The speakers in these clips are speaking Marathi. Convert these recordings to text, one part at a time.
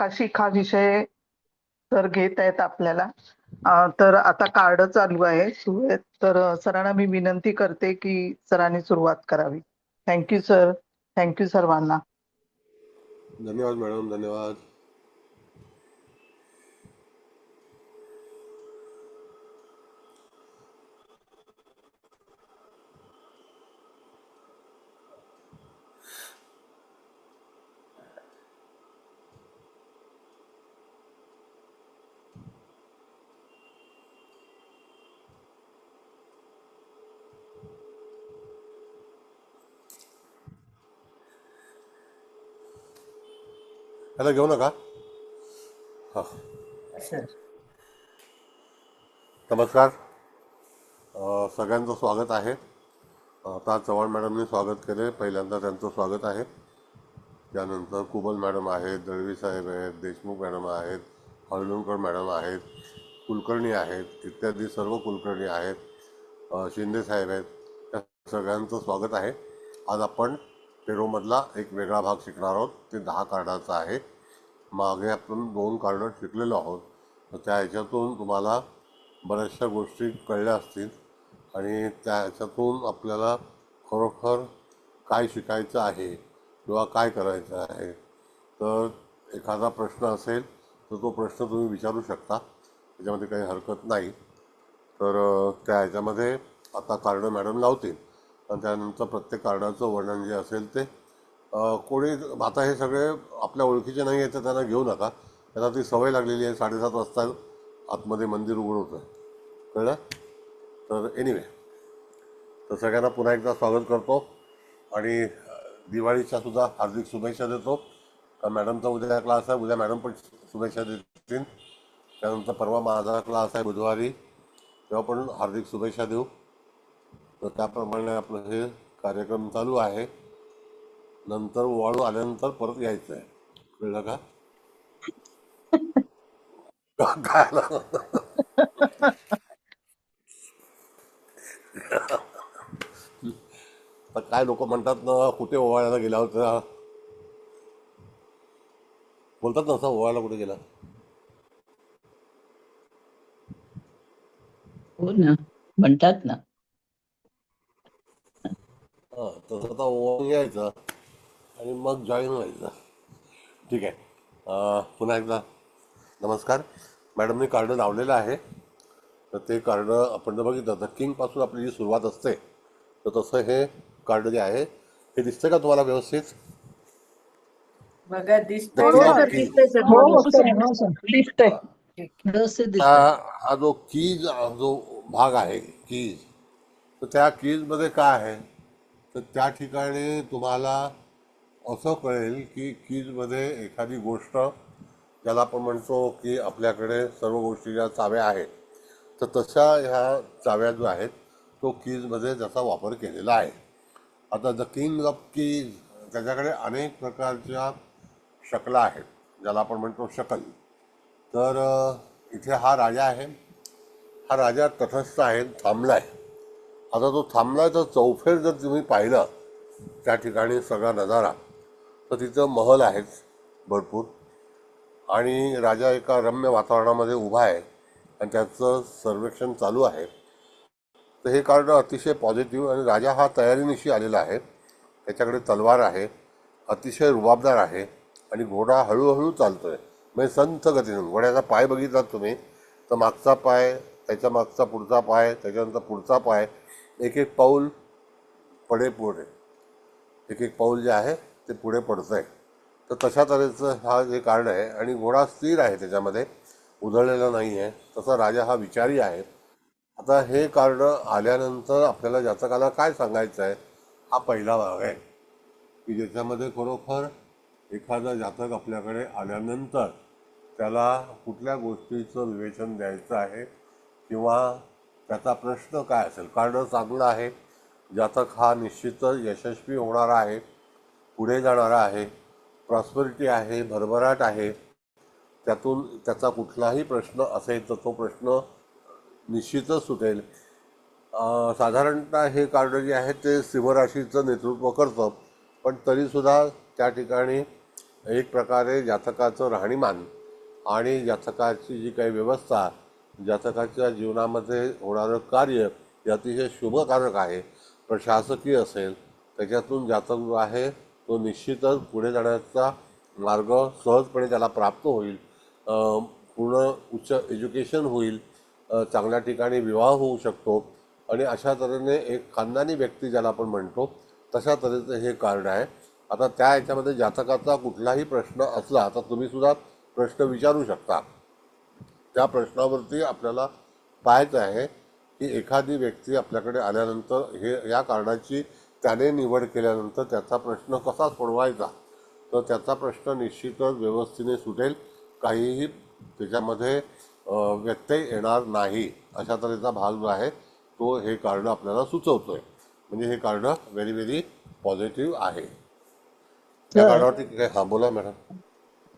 प्राकाशिक हा विषय सर घेत आहेत आपल्याला. तर आता कार्ड चालू आहे सुरू आहेत. तर सरांना मी विनंती करते की सरांनी सुरुवात करावी. Thank you sir. थँक्यू सर्वांना. धन्यवाद मॅडम, धन्यवाद. ह्याला घेऊ नका. हां, नमस्कार. सगळ्यांचं स्वागत आहे. आता चव्हाण मॅडमनी स्वागत केले, पहिल्यांदा त्यांचं स्वागत आहे. त्यानंतर कुबल मॅडम आहेत, दळवी साहेब आहेत, देशमुख मॅडम आहेत, हळदणकर मॅडम आहेत, कुलकर्णी आहेत, इत्यादी सर्व कुलकर्णी आहेत, शिंदे साहेब आहेत. त्या सगळ्यांचं स्वागत आहे. आज आपण टेरोमधला एक वेगळा भाग शिकणार आहोत. ते 10 कार्डाचा आहे. मागे आपण 2 कार्ड शिकलेलो आहोत. तर त्या ह्याच्यातून तुम्हाला बऱ्याचशा गोष्टी कळल्या असतील आणि त्या ह्याच्यातून आपल्याला खरोखर काय शिकायचं आहे किंवा काय करायचं आहे. तर एखादा प्रश्न असेल तर तो प्रश्न तुम्ही विचारू शकता, त्याच्यामध्ये काही हरकत नाही. तर त्या ह्याच्यामध्ये आता कार्ड मॅडम लावतील आणि त्यानंतर प्रत्येक कार्डाचं वर्णन जे असेल ते कोणी, आता हे सगळे आपल्या ओळखीचे नाही आहेत तर त्यांना घेऊ नका. त्यांना ती सवय लागलेली आहे, 7:30 वाजता आतमध्ये मंदिर उघड होतं, कळलं. तर एनिवे, तर सगळ्यांना पुन्हा एकदा स्वागत करतो आणि दिवाळीच्या सुद्धा हार्दिक शुभेच्छा देतो. मॅडमचा उद्या क्लास आहे, उद्या मॅडम पण शुभेच्छा देतील. त्यानंतर परवा माझा क्लास आहे बुधवारी, तेव्हा पण हार्दिक शुभेच्छा देऊ. तर त्याप्रमाणे आपलं हे कार्यक्रम चालू आहे. नंतर वाळू आल्यानंतर परत यायचं आहे, कळलं का. काय तर काय लोक म्हणतात ना, कुठे ओवाळायला गेला होता, बोलतात ना असं, ओवाळायला कुठे गेला. हो ना, म्हणतात ना. हां, तसं आता ओवाळून यायचं आणि मग जॉईन व्हायचं. ठीक आहे. पुन्हा एकदा नमस्कार. मॅडमने कार्ड लावलेलं आहे. तर ते कार्ड आपण जर बघितलं तर किंगपासून आपली जी सुरुवात असते, तर तसं हे कार्ड जे आहे हे दिसतंय का तुम्हाला व्यवस्थित. बघा हो दिसतंय हो का सर. खाली? दिसतंय सर. हो हो सर, सर. हो सर, दिसतंय. व्यवस्थित दिसतंय. हा जो कीज, जो भाग आहे कीज, तर त्या कीजमध्ये काय आहे, तर त्या ठिकाणी तुम्हाला असं कळेल की कीजमध्ये एखादी गोष्ट, ज्याला आपण म्हणतो की आपल्याकडे सर्व गोष्टी ज्या चाव्या आहेत, तर तशा ह्या चाव्या जो आहेत तो कीजमध्ये त्याचा वापर केलेला आहे. आता द किंग ऑफ कीज, त्याच्याकडे अनेक प्रकारच्या शकला आहेत, ज्याला आपण म्हणतो शकल. तर इथे हा राजा आहे. हा राजा तटस्थ आहे, थांबला आहे. आता तो थांबला आहे तर चौफेर जर तुम्ही पाहिलं त्या ठिकाणी सगळा नजारा, तर तिथं महल आहेत भरपूर आणि राजा एका रम्य वातावरणामध्ये उभा आहे आणि त्याचं सर्वेक्षण चालू आहे. तर हे कार्ड अतिशय पॉझिटिव्ह, आणि राजा हा तयारीनिशी आलेला आहे. त्याच्याकडे तलवार आहे, अतिशय रुबाबदार आहे आणि घोडा हळूहळू चालतोय, म्हणजे संथ गतीने. घोड्याचा पाय बघितलात तुम्ही तर मागचा पाय, त्याच्या मागचा पुढचा पाय, त्याच्यानंतर पुढचा पाय, एक एक पाऊल पुढे, एक एक पाऊल जे आहे ते पुढे पडतं आहे. तर तशा तऱ्हेचं हा जे कार्ड आहे आणि घोडा स्थिर आहे, त्याच्यामध्ये उधळलेला नाही आहे. तसा राजा हा विचारी आहे. आता हे कार्ड आल्यानंतर आपल्याला जातकाला काय सांगायचं आहे, हा पहिला भाग आहे की ज्याच्यामध्ये खरोखर एखादा जातक आपल्याकडे आल्यानंतर त्याला कुठल्या गोष्टीचं विवेचन द्यायचं आहे किंवा त्याचा प्रश्न काय असेल. कार्ड चांगलं आहे, जातक हा निश्चितच यशस्वी होणारा आहे, पुढे जाणारा आहे, प्रॉस्पेरिटी आहे, भरभराट आहे. त्यातून त्याचा कुठलाही प्रश्न असेल तर तो प्रश्न निश्चितच सुटेल. साधारणतः हे कार्ड जे आहे ते सिंहराशीचं नेतृत्व करतं, पण तरीसुद्धा त्या ठिकाणी एक प्रकारे जातकाचं राहणीमान आणि जातकाची जी काही व्यवस्था, जातकाच्या जीवनामध्ये होणारं कार्य हे अतिशय शुभकारक आहे. प्रशासकीय असेल त्याच्यातून जातक जो आहे तो निश्चितच पुढे जाण्याचा मार्ग सहजपणे त्याला प्राप्त होईल. पूर्ण उच्च एज्युकेशन होईल, चांगल्या ठिकाणी विवाह होऊ शकतो आणि अशा तऱ्हेने एक खानदानी व्यक्ती ज्याला आपण म्हणतो तशा तऱ्हेचं हे कार्ड आहे. आता त्या याच्यामध्ये जातकाचा कुठलाही प्रश्न असला तर तुम्ही सुद्धा प्रश्न विचारू शकता. त्या प्रश्नावरती आपल्याला पाहायचं आहे की एखादी व्यक्ती आपल्याकडे आल्यानंतर या कार्डाची त्याने निवड केल्यानंतर त्याचा प्रश्न कसा सोडवायचा, तर त्याचा प्रश्न निश्चितच व्यवस्थेने सुटेल. काहीही त्याच्यामध्ये व्यत्यय येणार नाही अशा तऱ्हेचा भाग जो आहे तो हे कार्ड आपल्याला सुचवतोय. म्हणजे हे कार्ड व्हेरी व्हेरी पॉझिटिव्ह आहे. त्या तर कार्डावरती काय, हां बोला मॅडम.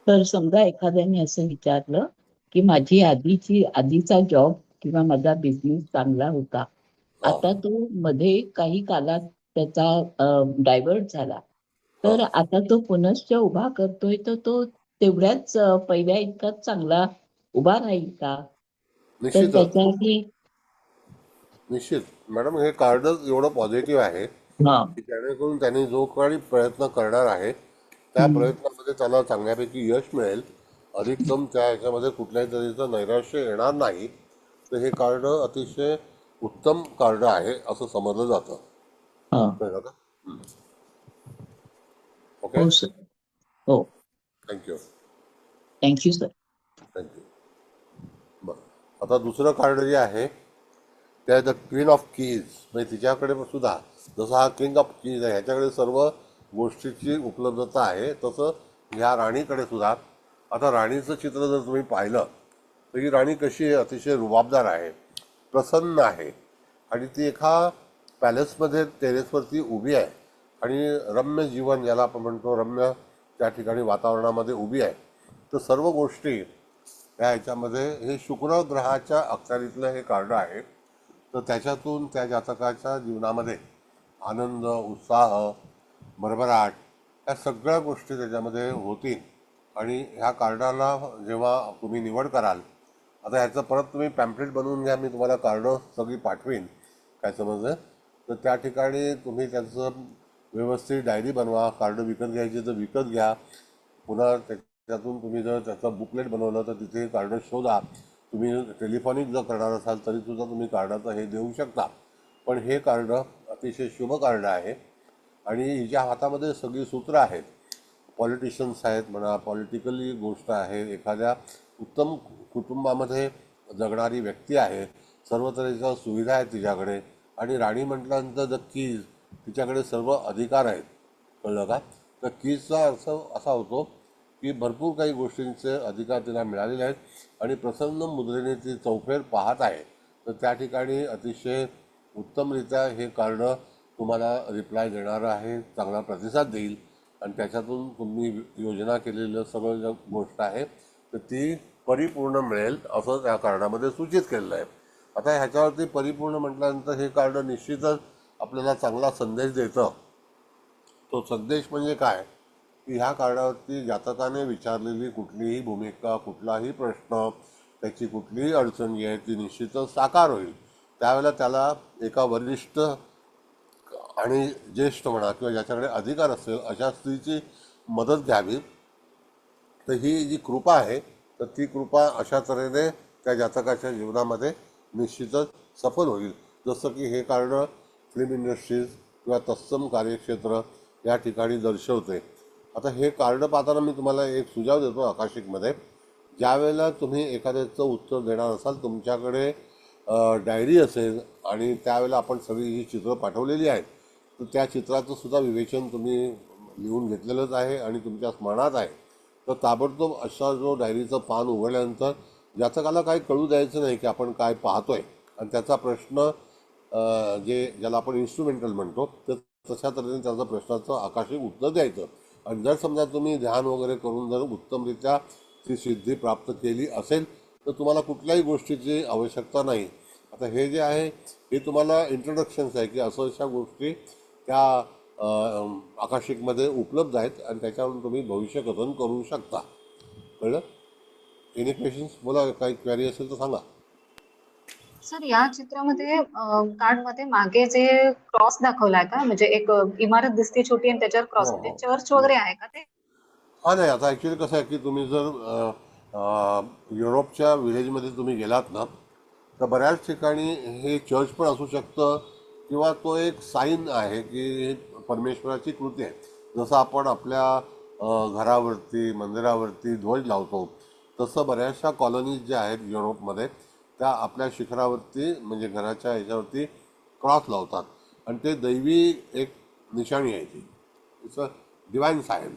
तर समजा एखाद्याने असं विचारलं की माझी आधीचा जॉब किंवा माझा बिझनेस चांगला होता, हां आता तो मध्ये काही कालात त्याचा डायव्हर्ट झाला, हां तर आता तो पुनश्च उभा करतोय, तर तो तेवढ्याच पहिल्या इतकाच चांगला उभा राहील का? तर निश्चितच. त्याच्यासाठी निश्चित मॅडम, हे कार्डच एवढं पॉझिटिव्ह आहे हा की जेणेकरून त्यांनी जो काही प्रयत्न करणार आहे त्या हम्म, प्रयत्नामध्ये त्याला चांगल्यापैकी यश मिळेल. अधिकतम त्या ह्याच्यामध्ये कुठल्याही तऱ्हेचं नैराश्य येणार नाही. तर हे कार्ड अतिशय उत्तम कार्ड आहे असं समजलं जातं. हा कळलं का? ओके. हो सर. हो. थँक्यू. Thank you sir. थँक्यू. बरं, आता दुसरं कार्ड जे आहे त्या द क्वीन ऑफ कीज, म्हणजे तिच्याकडे सुद्धा जसं हा किंग ऑफ कीज आहे ह्याच्याकडे सर्व गोष्टीची उपलब्धता आहे, तसं ह्या राणीकडे सुद्धा. आता राणीचं चित्र जर तुम्ही पाहिलं तर ही राणी कशी आहे, अतिशय रुबाबदार आहे, प्रसन्न आहे आणि ती एका पॅलेसमध्ये टेरेसवरती उभी आहे आणि रम्य जीवन ज्याला आपण म्हणतो रम्य त्या ठिकाणी वातावरणामध्ये उभी आहे. तर सर्व गोष्टी त्या ह्याच्यामध्ये हे शुक्र ग्रहाच्या अक्षरातलं हे कार्ड आहे. तर त्याच्यातून त्या जातकाच्या जीवनामध्ये आनंद, उत्साह, भरभराट या सगळ्या गोष्टी त्याच्यामध्ये होतील. आणि ह्या कार्डाला जेव्हा तुम्ही निवड कराल, आता ह्याचं परत तुम्ही पॅम्पलेट बनवून घ्या, मी तुम्हाला कार्ड सगळी पाठवीन, काय समजलं. तर त्या ठिकाणी तुम्ही त्याचं व्यवस्थित डायरी बनवा. कार्ड विकत घ्यायची तर विकत घ्या. पुन्हा त्याच्यातून तुम्ही जर त्याचं बुकलेट बनवलं तर तिथे कार्ड शोधा. तुम्ही टेलिफोनिक जर करणार असाल तरीसुद्धा तुम्ही कार्डाचं हे देऊ शकता. पण हे कार्ड अतिशय शुभ कार्ड आहे आणि हिच्या हातामध्ये सगळी सूत्र आहेत. पॉलिटिशियन्स आहेत म्हणा, पॉलिटिकली गोष्ट आहे, एखाद्या उत्तम कुटुंबामध्ये जगणारी व्यक्ती आहे, सर्व तऱ्हेच्या सुविधा आहेत तिच्याकडे. आणि राणी म्हटल्यानंतर द कीज, तिच्याकडे सर्व अधिकार आहेत. कळलं का? तर कीजचा अर्थ असा होतो की भरपूर काही गोष्टींचे अधिकार तिला मिळालेले आहेत आणि प्रसन्न मुद्रेने ती चौफेर पाहत आहे. तर त्या ठिकाणी अतिशय उत्तमरित्या हे कार्ड तुम्हाला रिप्लाय देणारं आहे, चांगला प्रतिसाद देईल आणि त्याच्यातून तुम्ही योजना केलेलं सगळं ज्या गोष्ट आहे तर ती परिपूर्ण मिळेल असं त्या कार्डामध्ये सूचित केलेलं आहे. आता ह्याच्यावरती परिपूर्ण म्हटल्यानंतर हे कार्ड निश्चितच आपल्याला चांगला संदेश देतं. तो संदेश म्हणजे काय की ह्या कार्डावरती जातकाने विचारलेली कुठलीही भूमिका, कुठलाही प्रश्न, त्याची कुठलीही अडचण जी आहे ती निश्चितच साकार होईल. त्यावेळेला त्याला एका वरिष्ठ आणि ज्येष्ठ म्हणा किंवा ज्याच्याकडे अधिकार असेल अशा स्त्रीची मदत घ्यावी. तर ही जी कृपा आहे तर ती कृपा अशा तऱ्हेने त्या जातकाच्या जीवनामध्ये निश्चितच सफल होईल. जसं की हे कार्ड फिल्म इंडस्ट्रीज किंवा तत्सम कार्यक्षेत्र या ठिकाणी दर्शवते. आता हे कार्ड पाहताना मी तुम्हाला एक सुझाव देतो आकाशिकमध्ये. ज्यावेळेला तुम्ही एखाद्याचं उत्तर देणार असाल, तुमच्याकडे डायरी असेल आणि त्यावेळेला आपण सगळी ही चित्रं पाठवलेली आहेत, तर त्या चित्राचं सुद्धा विवेचन तुम्ही लिहून घेतलेलंच आहे आणि तुमच्या स्मरणात आहे. तर ताबडतोब असा जो डायरीचं पान उघडल्यानंतर जातकाला काही कळू द्यायचं नाही की आपण काय पाहतोय आणि त्याचा प्रश्न ज्याला आपण इन्स्ट्रुमेंटल म्हणतो तर तशा तऱ्हेने त्याचा प्रश्नाचं आकाशिक उत्तर द्यायचं. आणि जर समजा तुम्ही ध्यान वगैरे करून जर उत्तमरित्या ती सिद्धी प्राप्त केली असेल तर तुम्हाला कुठल्याही गोष्टीची आवश्यकता नाही. आता हे जे आहे हे तुम्हाला इंट्रोडक्शन्स आहे की असं अशा गोष्टी त्या आकाशिकमध्ये उपलब्ध आहेत आणि त्याच्यावरून तुम्ही भविष्य कथन करू शकता. कळलं? Any questions? बोला, काही क्वेरी असेल तर सांगा. सर या चित्रामध्ये कार्ड मध्ये मागे जे क्रॉस दाखवलाय का, म्हणजे एक इमारत दिसते छोटी आणि त्याच्यावर क्रॉस, हो म्हणजे हो चर्च हो. वगैरे आहे का ते? हा, नाही, आता ॲक्च्युली कसं आहे की तुम्ही जर युरोपच्या विलेजमध्ये तुम्ही गेलात ना, तर बऱ्याच ठिकाणी हे चर्च पण असू शकतं किंवा तो एक साईन आहे की हे परमेश्वराची कृती आहे. जसं आपण आपल्या घरावरती, मंदिरावरती ध्वज लावतो, तसं बऱ्याचशा कॉलनीज ज्या आहेत युरोपमध्ये त्या आपल्या शिखरावरती म्हणजे घराच्या ह्याच्यावरती क्रॉस लावतात आणि ते दैवी एक निशाणी आहे ती. It's a divine sign.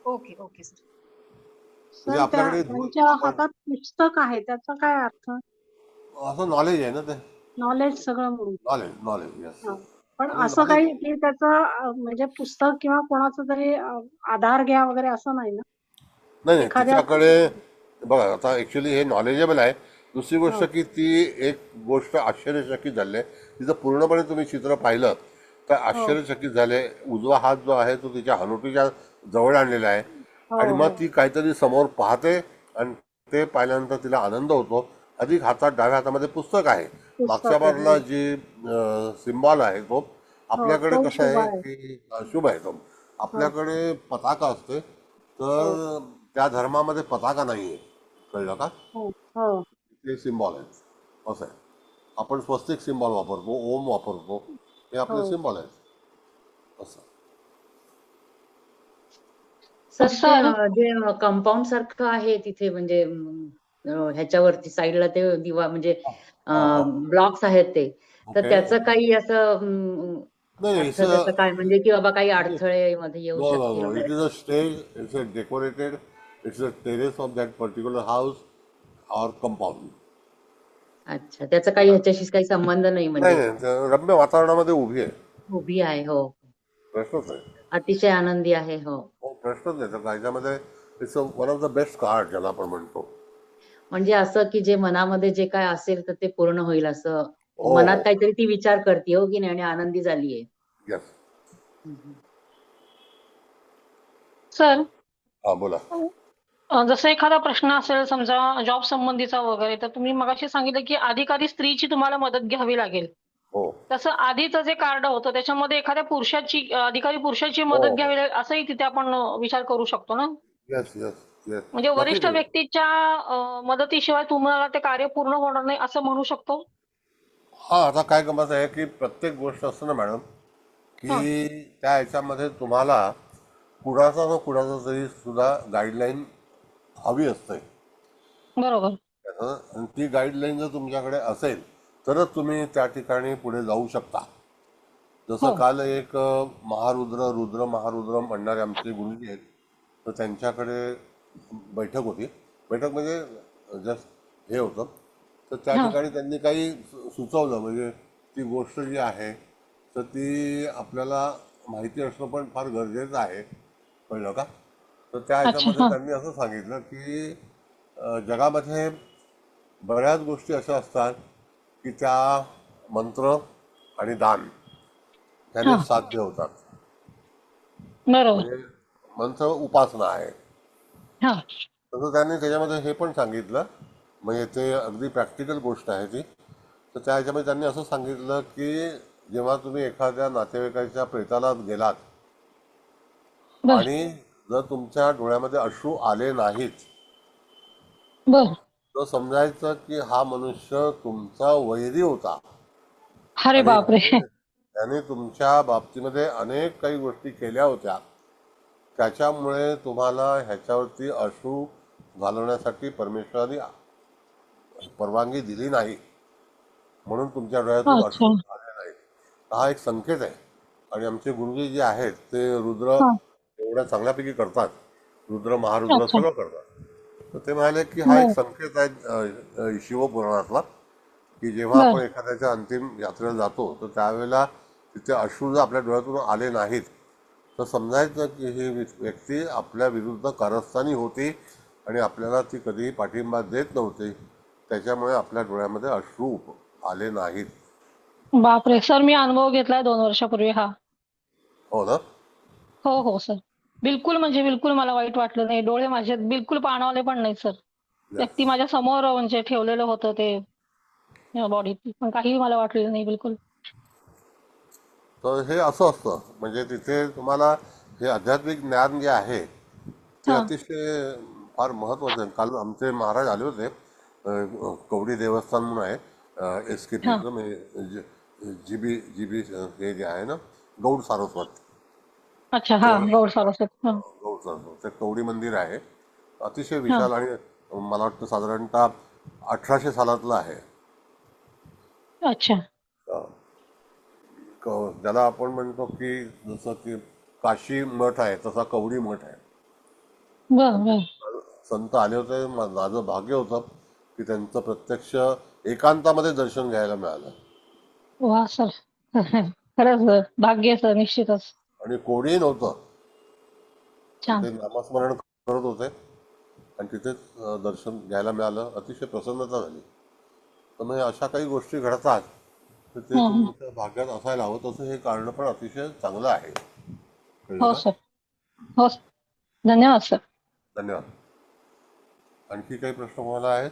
Okay okay sir. म्हणजे सर आपल्याकडे त्यांच्या आपण हातात पुस्तक आहे, त्याचा काय अर्थ? असं नॉलेज आहे ना ते. नॉलेज सगळं म्हणून. Knowledge knowledge yes. हा. पण म्हणजे असं नॉलेज. काही की त्याचं म्हणजे पुस्तक किंवा कोणाचा तरी आधार घ्या वगैरे असं नाही ना? नाही नाही, एखाद्या तिच्याकडे बघा, आता ॲक्च्युली हे नॉलेजेबल आहे. दुसरी गोष्ट हा, की ती एक गोष्ट आश्चर्यचकित झाली आहे. तिचं पूर्णपणे तुम्ही चित्र पाहिलं तर हो आश्चर्यचकित झाले. उजवा हात जो आहे तो तिच्या हनुटीच्या जवळ आणलेला आहे हो आणि मग हो ती काहीतरी समोर पाहते आणि ते पाहिल्यानंतर तिला आनंद होतो. अधिक हातात डाव्या हातामध्ये पुस्तक आहे. मागच्या पुस्तक आहे. बाजूला जी सिम्बॉल आहे तो हो, आपल्याकडे तो कसं शुभ आहे आहे. की शुभ आहे तो. हो आपल्याकडे पताका असते, हो तर त्या धर्मामध्ये पताका नाही आहे. कळलं का? हो हो ते सिम्बॉल आहेत असं आहे. आपण स्वस्तिक सिम्बॉल वापरतो, ओम वापरतो, हे आपले हो. सिम्बॉल आहेत असं. सर ते सर जे कंपाऊंड सारखं आहे तिथे, म्हणजे ह्याच्यावरती साईडला ते दिवा म्हणजे हां हां. ब्लॉक्स आहेत ते, तर ओके. त्याचं काही असं नाही नाही, अर्थ त्याचा काय, म्हणजे की बाबा काही इट्स अडथळे मध्ये येऊ नो नो शकतील नो, वगैरे? It is a stage, it's a decorated, it's a terrace of that particular house or compound. अच्छा, त्याचा काही ह्याच्याशी काही संबंध नाही नाही म्हणजे? नाही, रम्य वातावरणामध्ये उभी आहे. उभी आहे, हो. प्रश्नच नाही. अतिशय आनंदी आहे, हो. हो, प्रश्नच नाही. तर ह्याच्यामध्ये it's one of the best card ज्याला आपण म्हणतो. म्हणजे असं की जे मनामध्ये जे काय असेल तर ते पूर्ण होईल असं, हो मनात हो. काहीतरी ती विचार करते, हो की नाही, आणि आनंदी झालीये. येस. हम्म. सर हां, बोला. जसं एखादा प्रश्न असेल समजा जॉब संबंधीचा वगैरे, तर तुम्ही मगाशी सांगितलं की अधिकारी स्त्रीची तुम्हाला मदत घ्यावी लागेल. हो तसं आधीचं जे कार्ड होतं त्याच्यामध्ये एखाद्या पुरुषाची अधिकारी पुरुषाची हो मदत हो. घ्यावी लागेल असंही तिथे आपण विचार करू शकतो ना? Yes yes yes. म्हणजे नक्की वरिष्ठ करू. व्यक्तीच्या मदतीशिवाय तुम्हाला ते कार्य पूर्ण होणार नाही असं म्हणू शकतो? हां, आता काय गमत आहे की प्रत्येक गोष्ट असतं ना मॅडम, हा, की त्या ह्याच्यामध्ये तुम्हाला कुणाचा ना कुणाचा तरी सुद्धा गाईडलाईन हवी असते. बरोबर. आणि ती गाईडलाईन जर तुमच्याकडे असेल तरच तुम्ही त्या ठिकाणी पुढे जाऊ शकता. जसं हो काल एक रुद्र महारुद्र म्हणणारे आमचे गुरुजी आहेत, तर त्यांच्याकडे बैठक होती. बैठक म्हणजे जस्ट हे होतं. तर त्या हा, ठिकाणी त्यांनी काही सुचवलं, म्हणजे ती गोष्ट जी आहे तर ती आपल्याला माहिती असणं पण फार गरजेचं आहे. कळलं का? तर त्या अच्छा. ह्याच्यामध्ये हा, त्यांनी असं सांगितलं की जगामध्ये बऱ्याच गोष्टी अशा असतात की त्या मंत्र आणि दान हा, त्याने साध्य होतात. बरोबर. म्हणजे मंत्र उपासना आहे. हा, तसं त्यांनी त्याच्यामध्ये हे पण सांगितलं, म्हणजे ते अगदी प्रॅक्टिकल गोष्ट आहे ती. तर त्या ह्याच्यामध्ये त्यांनी असं सांगितलं की जेव्हा तुम्ही एखाद्या नातेवाईकाच्या प्रेताला गेलात बर आणि जर तुमच्या डोळ्यामध्ये अश्रू आले नाहीत, बर. तर समजायचं की हा मनुष्य तुमचा वैरी होता अरे आणि बापरे. त्याने तुमच्या बाबतीमध्ये अनेक काही गोष्टी केल्या होत्या. त्याच्यामुळे तुम्हाला ह्याच्यावरती अश्रू घालवण्यासाठी परमेश्वराने परवानगी दिली नाही, म्हणून तुमच्या डोळ्यातून अच्छा. अश्रू आले नाहीत. हा एक संकेत आहे. आणि आमचे गुरुजी जे आहेत ते रुद्र हा, एवढ्या चांगल्यापैकी करतात, रुद्र महारुद्र अच्छा. सगळं करतात. तर ते म्हणाले की हा एक बर संकेत आहे शिवपुराणातला, की जेव्हा बर. आपण एखाद्याच्या अंतिम यात्रेला जातो तर त्यावेळेला तिथे अश्रू जर आपल्या डोळ्यातून आले नाहीत तर समजायचं की ही व्यक्ती आपल्या विरुद्ध कारस्थानी होती आणि आपल्याला ती कधीही पाठिंबा देत नव्हती. त्याच्यामुळे आपल्या डोळ्यामध्ये अश्रू आले नाहीत. बापरे सर, मी अनुभव घेतलाय 2 वर्षापूर्वी हा. हो ना? हो हो सर. बिलकुल म्हणजे बिलकुल मला वाईट वाटलं नाही. डोळे माझे बिलकुल पाणावले पण नाही सर. Yes. व्यक्ती माझ्या समोर म्हणजे ठेवलेलं होतं ते बॉडीत, पण काहीही मला वाटलेलं नाही बिलकुल. तर हे असं असतं, म्हणजे तिथे तुम्हाला हे आध्यात्मिक ज्ञान जे आहे ते हा अतिशय फार महत्वाचं आहे. काल आमचे महाराज आले होते, कवडी देवस्थान म्हणून आहे, हा. एसकेपीचं म्हणजे जीबी हे जे आहे ना, गौड सारस्वत. अच्छा हा, गौड सारस्वत. हा गौड सारस्वत ते कवडी मंदिर आहे, अतिशय हा. विशाल आणि मला वाटतं साधारणतः 1800 सालातलं आहे. अच्छा. ज्याला आपण म्हणतो की जसं की काशी मठ आहे तसा कवडी मठ आहे. बर बर. संत आले होते, माझं भाग्य होतं की त्यांचं प्रत्यक्ष एकांतामध्ये दर्शन घ्यायला मिळालं. वा सर. खरंच सर, भाग्य आहे सर, निश्चितच. आणि कोणीही नव्हतं, छान. ते नामस्मरण करत होते आणि तिथेच दर्शन घ्यायला मिळालं, अतिशय प्रसन्नता झाली. तर म्हणजे अशा काही गोष्टी घडतात, तर ते हम्म. तुमच्या भाग्यात असायला हवं. तसं हे कारणं पण अतिशय चांगलं आहे. कळलं हो का? सर. हो सर. धन्यवाद सर. धन्यवाद. आणखी काही प्रश्न तुम्हाला आहेत?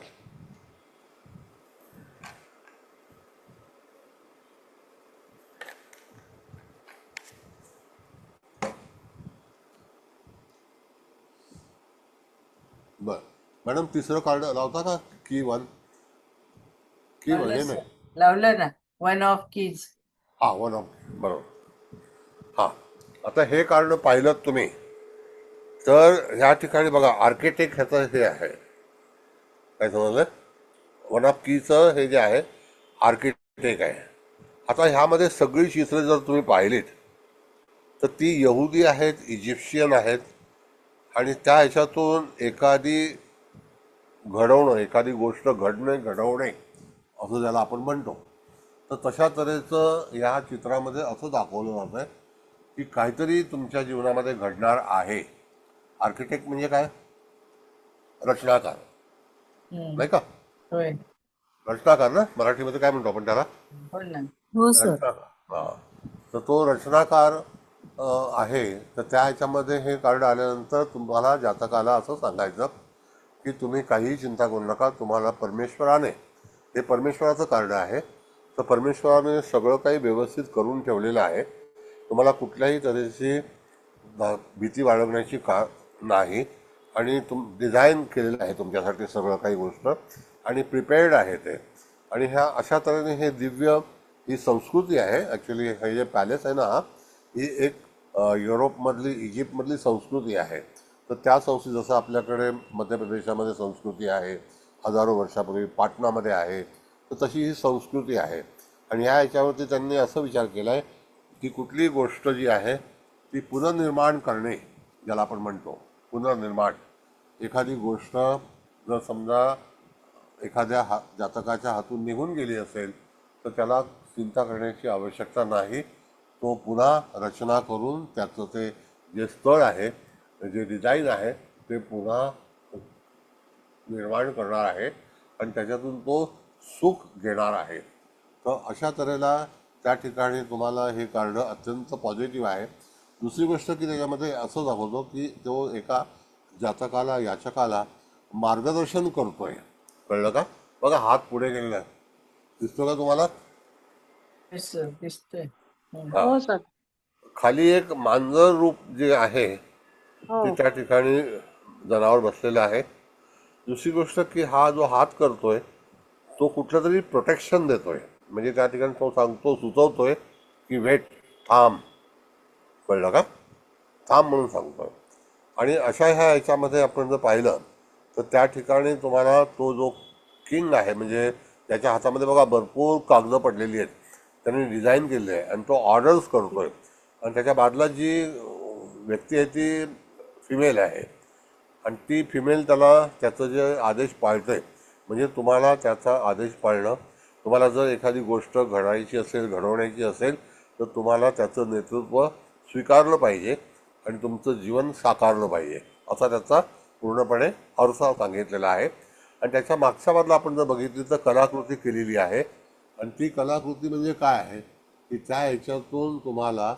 बर मॅडम, तिसरं कार्ड लावता का? की वन लावलं हे सर, नाही. लावलं ना. One of keys. हा, वन ऑफ, बरोबर. हा, आता हे कार्ड पाहिलं तुम्ही तर ह्या ठिकाणी बघा, आर्किटेक्ट ह्याचं हे आहे, काय समजलं? वन ऑफ कीचं हे जे आहे आर्किटेक्ट आहे. आता ह्यामध्ये सगळी चित्र जर तुम्ही पाहिलीत तर ती यहुदी आहेत, इजिप्शियन आहेत, आणि त्या ह्याच्यातून एखादी गोष्ट घडवणे असं ज्याला आपण म्हणतो. तर तशा तऱ्हेचं या चित्रामध्ये असं दाखवलं जात आहे की काहीतरी तुमच्या जीवनामध्ये घडणार आहे. आर्किटेक्ट म्हणजे काय? रचनाकार, नाही का? होय. रचनाकार ना, मराठीमध्ये काय म्हणतो आपण त्याला? हो ना. हो सर. रचनाकार. हा. तर तो रचनाकार आहे. तर त्या ह्याच्यामध्ये हे कार्ड आल्यानंतर तुम्हाला जातकाला असं सांगायचं की तुम्ही काहीही चिंता करू नका, तुम्हाला परमेश्वराने, हे परमेश्वराचं कार्ड आहे, तर परमेश्वराने सगळं काही व्यवस्थित करून ठेवलेलं आहे. तुम्हाला कुठल्याही तऱ्हेची भीती बाळगण्याची का नाही, आणि डिझाईन केलेलं आहे तुमच्यासाठी सगळं काही गोष्ट, आणि प्रिपेअर्ड आहे ते. आणि ह्या अशा तऱ्हेने हे दिव्य, ही संस्कृती आहे. ॲक्च्युली हे जे पॅलेस आहे ना, ही एक युरोपमधली, इजिप्तमधली संस्कृती आहे. तर त्या संस्कृती, जसं आपल्याकडे मध्य प्रदेशामध्ये संस्कृती आहे, हजारो वर्षापूर्वी पाटणामध्ये आहे, तर तशी ही संस्कृती आहे. आणि ह्या ह्याच्यावरती त्यांनी असं विचार केला आहे की कुठली गोष्ट जी आहे ती पुनर्निर्माण करणे, ज्याला आपण म्हणतो पुनर्निर्माण. एखादी गोष्ट जर समजा एखाद्या जातकाच्या हातून निघून गेली असेल तर त्याला चिंता करण्याची आवश्यकता नाही. तो पुन्हा रचना करून त्याचं ते जे स्थळ आहे, जे डिझाईन आहे, ते पुन्हा निर्माण करणार आहे आणि त्याच्यातून तो सुख घेणार आहे. तर अशा तऱ्हेला त्या ठिकाणी तुम्हाला हे कार्ड अत्यंत पॉझिटिव्ह आहे. दुसरी गोष्ट की त्याच्यामध्ये असं दाखवतो की तो एका जातकाला, याचकाला मार्गदर्शन करतोय. कळलं का? बघा, हात पुढे गेलेला आहे, दिसतो का तुम्हाला? Yes, sir. दिसतंय. हा. हो सर. खाली एक मांजर रूप जे आहे हो. ते त्या ठिकाणी जनावर बसलेलं आहे. दुसरी गोष्ट की हा जो हात करतोय तो कुठलं तरी प्रोटेक्शन देतोय, म्हणजे त्या ठिकाणी तो सांगतो, सुचवतोय की वेट, थांब. कळलं का? थांब म्हणून सांगतोय. आणि अशा ह्या ह्याच्यामध्ये आपण जर पाहिलं तर त्या ठिकाणी तुम्हाला तो जो किंग आहे, म्हणजे त्याच्या हातामध्ये बघा भरपूर कागदं पडलेली आहेत, त्यांनी डिझाईन केले आहे, आणि तो ऑर्डर्स करतोय. आणि त्याच्या बाजूला जी व्यक्ती आहे ती फिमेल आहे, आणि ती फिमेल त्याला त्याचं जे आदेश पाळते, म्हणजे तुम्हाला त्याचा आदेश पाळणं, तुम्हाला जर एखादी गोष्ट घडवायची असेल, घडवण्याची असेल, तर तुम्हाला त्याचं नेतृत्व स्वीकारलं पाहिजे आणि तुमचं जीवन साकारलं पाहिजे, असा त्याचा पूर्णपणे अर्थ सांगितलेला आहे. आणि त्याच्या मागच्या बाजूला आपण जर बघितली तर कलाकृती केलेली आहे, आणि ती कलाकृती म्हणजे काय आहे की त्या ह्याच्यातून तुम्हाला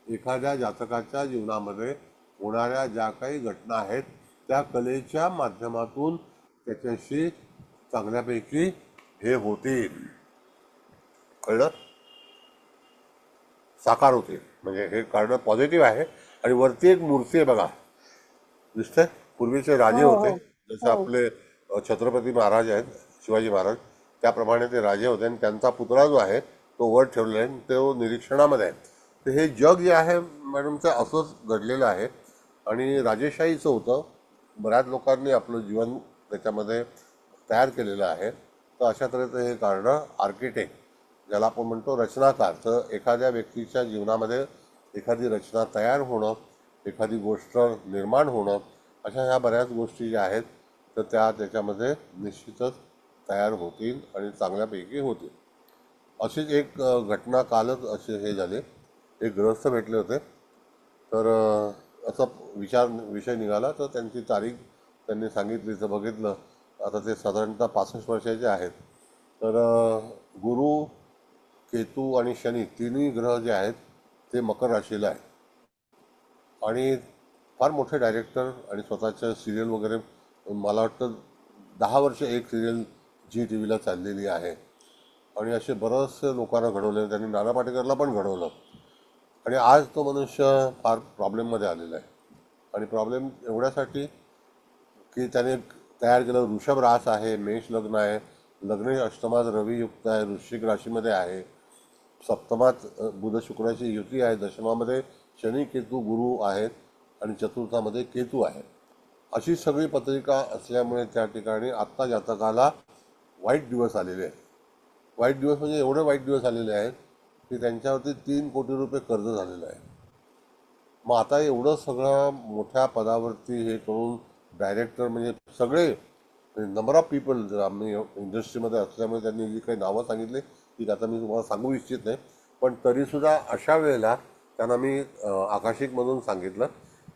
एखाद्या जातकाच्या जीवनामध्ये होणाऱ्या ज्या काही घटना आहेत त्या कलेच्या माध्यमातून त्याच्याशी चांगल्यापैकी हे होतील, कळलं, साकार होतील. म्हणजे हे कार्ड पॉझिटिव्ह आहे. आणि वरती एक मूर्ती आहे बघा, दिसतंय, पूर्वीचे राजे होते जसे आपले छत्रपती महाराज आहेत, शिवाजी महाराज, त्याप्रमाणे ते राजे होते आणि त्यांचा पुतळा जो आहे तो वर ठेवलेला आहे, तो निरीक्षणामध्ये आहे. तर हे जग जे आहे मॅडम ते असंच घडलेलं आहे आणि राजेशाहीचं होतं. बऱ्याच लोकांनी आपलं जीवन त्याच्यामध्ये तयार केलेलं आहे. तर अशा तऱ्हेचं हे कार्ड आर्किटेक्ट, ज्याला आपण म्हणतो रचनाकार, तर एखाद्या व्यक्तीच्या जीवनामध्ये एखादी रचना तयार होणं, एखादी गोष्ट निर्माण होणं, अशा ह्या बऱ्याच गोष्टी ज्या आहेत तर त्या त्याच्यामध्ये निश्चितच तयार होतील आणि चांगल्यापैकी होतील. अशीच एक घटना कालच असे हे झाले, एक गृहस्थ भेटले होते. तर असा विषय निघाला. तर त्यांची तारीख त्यांनी सांगितली, तर बघितलं आता ते साधारणतः 65 वर्षाचे आहेत. तर गुरु, केतू आणि शनी तिन्ही ग्रह जे आहेत ते मकर राशीला आहे आणि फार मोठे डायरेक्टर आणि स्वतःच्या सिरियल वगैरे, मला वाटतं 10 वर्ष एक सिरियल जी टी व्हीला चाललेली आहे आणि असे बरेचसे लोकांना घडवले. त्यांनी नाना पाटेकरला पण घडवलं आणि आज तो मनुष्य फार प्रॉब्लेममध्ये आलेला आहे. आणि प्रॉब्लेम एवढ्यासाठी की त्याने तयार केलं, वृषभ रास आहे, मेष लग्न आहे, लग्न अष्टमात रवी युक्त आहे, वृश्चिक राशीमध्ये आहे, सप्तमात बुध शुक्राची युती आहे, दशमामध्ये शनी केतू गुरु आहेत आणि चतुर्थामध्ये केतू आहे. अशी सगळी पत्रिका असल्यामुळे त्या ठिकाणी आत्ता जातकाला वाईट दिवस आलेले आहेत. वाईट दिवस म्हणजे एवढे वाईट दिवस आलेले आहेत की त्यांच्यावरती 3 कोटी रुपये कर्ज झालेलं आहे. मग आता एवढं सगळं मोठ्या पदावरती हे करून डायरेक्टर म्हणजे सगळे नंबर ऑफ पीपल, जर आम्ही इंडस्ट्रीमध्ये असल्यामुळे त्यांनी जी काही नावं सांगितली ती आता मी तुम्हाला सांगू इच्छित नाही, पण तरीसुद्धा अशा वेळेला त्यांना मी आकाशिकमधून सांगितलं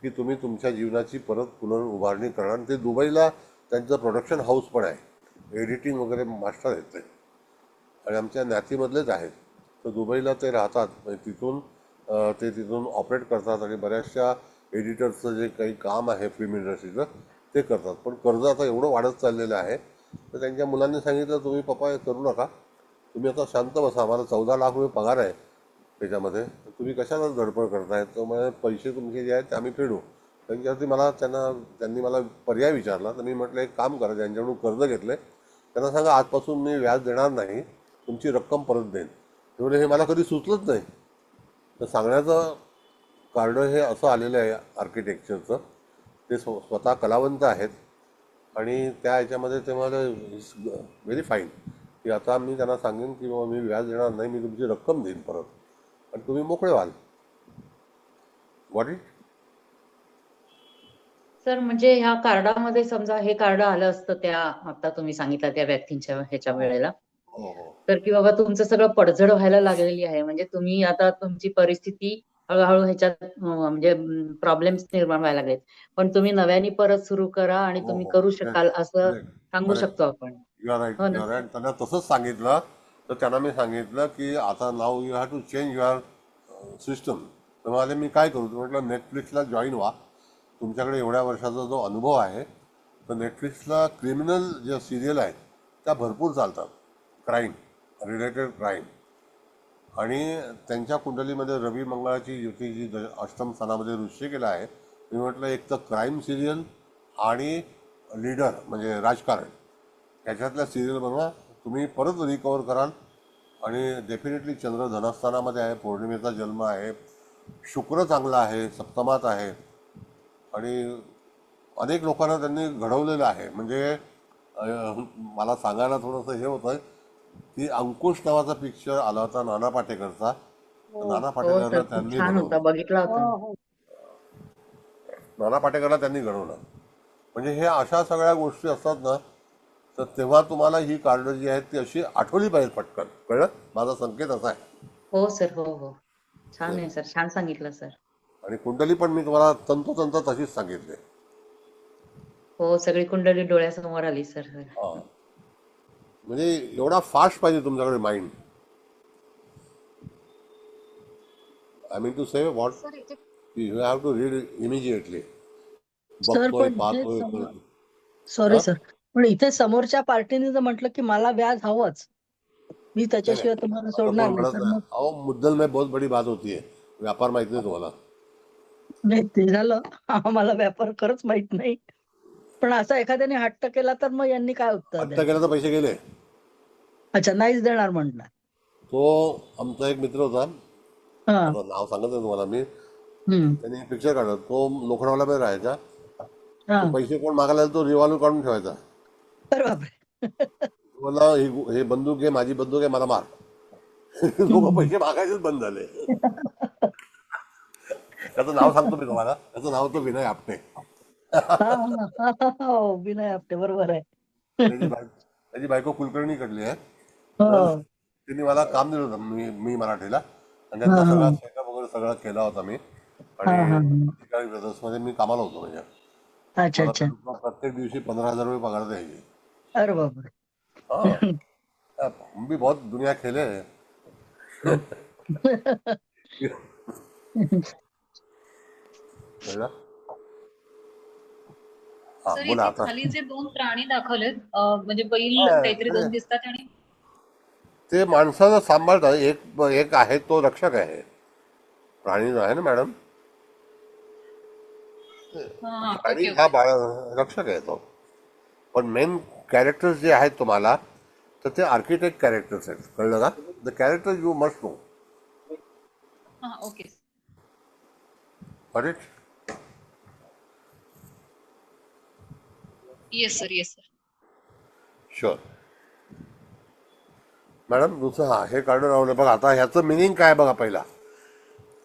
की तुम्ही तुमच्या जीवनाची परत पुनर्उभारणी करणार. ते दुबईला त्यांचं प्रोडक्शन हाऊस पण आहे, एडिटिंग वगैरे मास्टर आहेत ते आणि आमच्या ज्ञातीमधलेच आहेत. तर दुबईला ते राहतात, म्हणजे तिथून ऑपरेट करतात आणि बऱ्याचशा एडिटर्सचं जे काही काम आहे फिल्म इंडस्ट्रीचं ते करतात. पण कर्ज आता एवढं वाढत चाललेलं आहे तर त्यांच्या मुलांनी सांगितलं तुम्ही पप्पा हे करू नका, तुम्ही आता शांत बसा, आम्हाला 14 लाख रुपये पगार आहे त्याच्यामध्ये, तर तुम्ही कशाला धडपड करताय, तर मग पैसे तुमचे जे आहेत ते आम्ही फेडू. त्यांच्यावरती त्यांनी मला पर्याय विचारला. तर मी म्हटलं एक काम करा, ज्यांच्याकडून कर्ज घेतलं त्यांना सांगा आजपासून मी व्याज देणार नाही, तुमची रक्कम परत देईन. त्यामुळे हे मला कधी सुचलंच नाही. तर सांगण्याचं कार्ड हे असं आलेलं आहे आर्किटेक्चरचं. ते स्वतः कलावंत आहेत आणि त्या ह्याच्यामध्ये ते मला व्हेरी फाईन की आता मी त्यांना सांगेन की बाबा मी व्याज देणार नाही, मी तुमची रक्कम देईन परत आणि तुम्ही मोकळे व्हाल. व्हॉट इट सर, म्हणजे ह्या कार्डामध्ये समजा हे कार्ड आलं असतं त्या आता तुम्ही सांगितलं त्या व्यक्तींच्या ह्याच्या वेळेला, हो हो तर की बाबा तुमचं सगळं पडझड व्हायला लागलेली आहे, म्हणजे तुम्ही आता तुमची परिस्थिती हळूहळू ह्याच्यात म्हणजे प्रॉब्लेम्स निर्माण व्हायला लागलेत, पण तुम्ही नव्याने परत सुरू करा आणि हो तुम्ही हो करू येस शकाल असं करेक्ट सांगू करेक्ट शकतो आपण. यू आर राईट हो यू ना आर सर. राईट. त्यांना तसंच सांगितलं. तर त्यांना मी सांगितलं की आता now you have to change your system. तर म्हणाले मी काय करू, म्हटलं नेटफ्लिक्सला जॉईन व्हा, तुमच्याकडे एवढ्या वर्षाचा जो अनुभव आहे. तर नेटफ्लिक्सला क्रिमिनल ज्या सिरियल आहेत त्या भरपूर चालतात, क्राईम रिलेटेड क्राईम, आणि त्यांच्या कुंडलीमध्ये रवी मंगळाची युती जी अष्टम स्थानामध्ये वृश्चिकेला आहे. मी म्हटलं एक तर क्राईम सिरियल आणि लीडर म्हणजे राजकारण ह्याच्यातल्या सिरियल बनवा, तुम्ही परत रिकवर कराल. आणि डेफिनेटली चंद्र धनस्थानामध्ये आहे, पौर्णिमेचा जन्म आहे, शुक्र चांगला आहे, सप्तमात आहे आणि अनेक लोकांना त्यांनी घडवलेलं आहे. म्हणजे मला सांगायला थोडंसं हे होतं की अंकुश नावाचा पिक्चर आला होता नाना पाटेकरचा. तर नाना हो पाटेकरला सर, खूप त्यांनी छान होता, घडवलं, बघितला होता. नाना पाटेकरला त्यांनी घडवलं. म्हणजे हे अशा सगळ्या गोष्टी असतात ना, तर तेव्हा तुम्हाला ही कार्ड जी आहेत ती अशी आठवली पाहिजे पटकन, कळलं, माझा संकेत असा आहे. हो सर, हो हो, छान आहे सर, छान सांगितलं सर. आणि कुंडली पण मी तुम्हाला तंतोतंत तशीच सांगितली. हो, सगळी कुंडली डोळ्यासमोर आली सर. हा म्हणजे एवढा फास्ट पाहिजे तुमच्याकडे mind I mean to say what sir इथे you have to read immediately. Sir बघतोय पण इथे पाहतोय सॉरी हा? सर, पण इथे समोरच्या पार्टीने जर म्हटलं की मला व्याज हवंच, मी नाही त्याच्याशिवाय नाही, तुम्हाला असं सोडणार कोण नाही, म्हणत तर नाही. मग अहो मुद्दल में बहुत बडी बात होती है. व्यापार माहित नाही तुम्हाला. नाही ते झालं. आम्हाला व्यापार खरंच माहित नाही. पण असा एखाद्याने हट्ट केला तर मग यांनी काय उत्तर हट्ट द्यायचं? केला तर पैसे गेले. अच्छा, नाहीच देणार म्हणणार. तो आमचा एक मित्र होता, हा. आता नाव सांगत नाही तुम्हाला मी. हम्म. त्यांनी पिक्चर काढला. तो लोखंडवाल्यामध्ये राहायचा. हा. तो पैसे कोण मागायला आला, तो रिव्हॉल्वर काढून ठेवायचा. अरे बापरे. तो बोलला हे बंदूक आहे, माझी बंदूक आहे, मला मार. लोक पैसे मागायचेच बंद झाले. त्याचं नाव सांगतो मी तुम्हाला. त्याचं नाव होतं विनय आपटे. हो, विनय आपटे, बरोबर आहे. त्याची बायको कुलकर्णीकडली आहे. हो. तर त्यांनी मला काम दिलं होतं मी मराठीला, आणि हा, त्यांचा हा. सगळा सेटअप वगैरे सगळा केला होता मी. हा, हा, आणि हा. ठिकाणी ब्रदर्समध्ये मी कामाला होतो. म्हणजे अच्छा मला अच्छा. ते लोकं प्रत्येक दिवशी 15,000 रुपये पगार द्यायचे. अरे बापरे. हाँ हम भी बहुत दुनिया खेले हैं. कळलं? हा सर बोला इथे आता. खाली जे 2 प्राणी दाखवलेत, म्हणजे बैल हा, काहीतरी 2 दिसतात आणि ते माणसाला सांभाळतात. एक आहे तो रक्षक आहे. प्राणी जो आहे ना मॅडम, हा, प्राणी ओके हा ओके. रक्षक आहे तो. पण मेन कॅरेक्टर्स जे आहेत तुम्हाला, तर ते आर्किटेक्ट कॅरेक्टर्स आहेत. कळलं का? The character you must know. हा, okay. Got it? Yes sir, yes sir. Sure. Madam दुसरं हे कार्ड राहून बघा. आता ह्याचं मिनिंग काय बघा. पहिला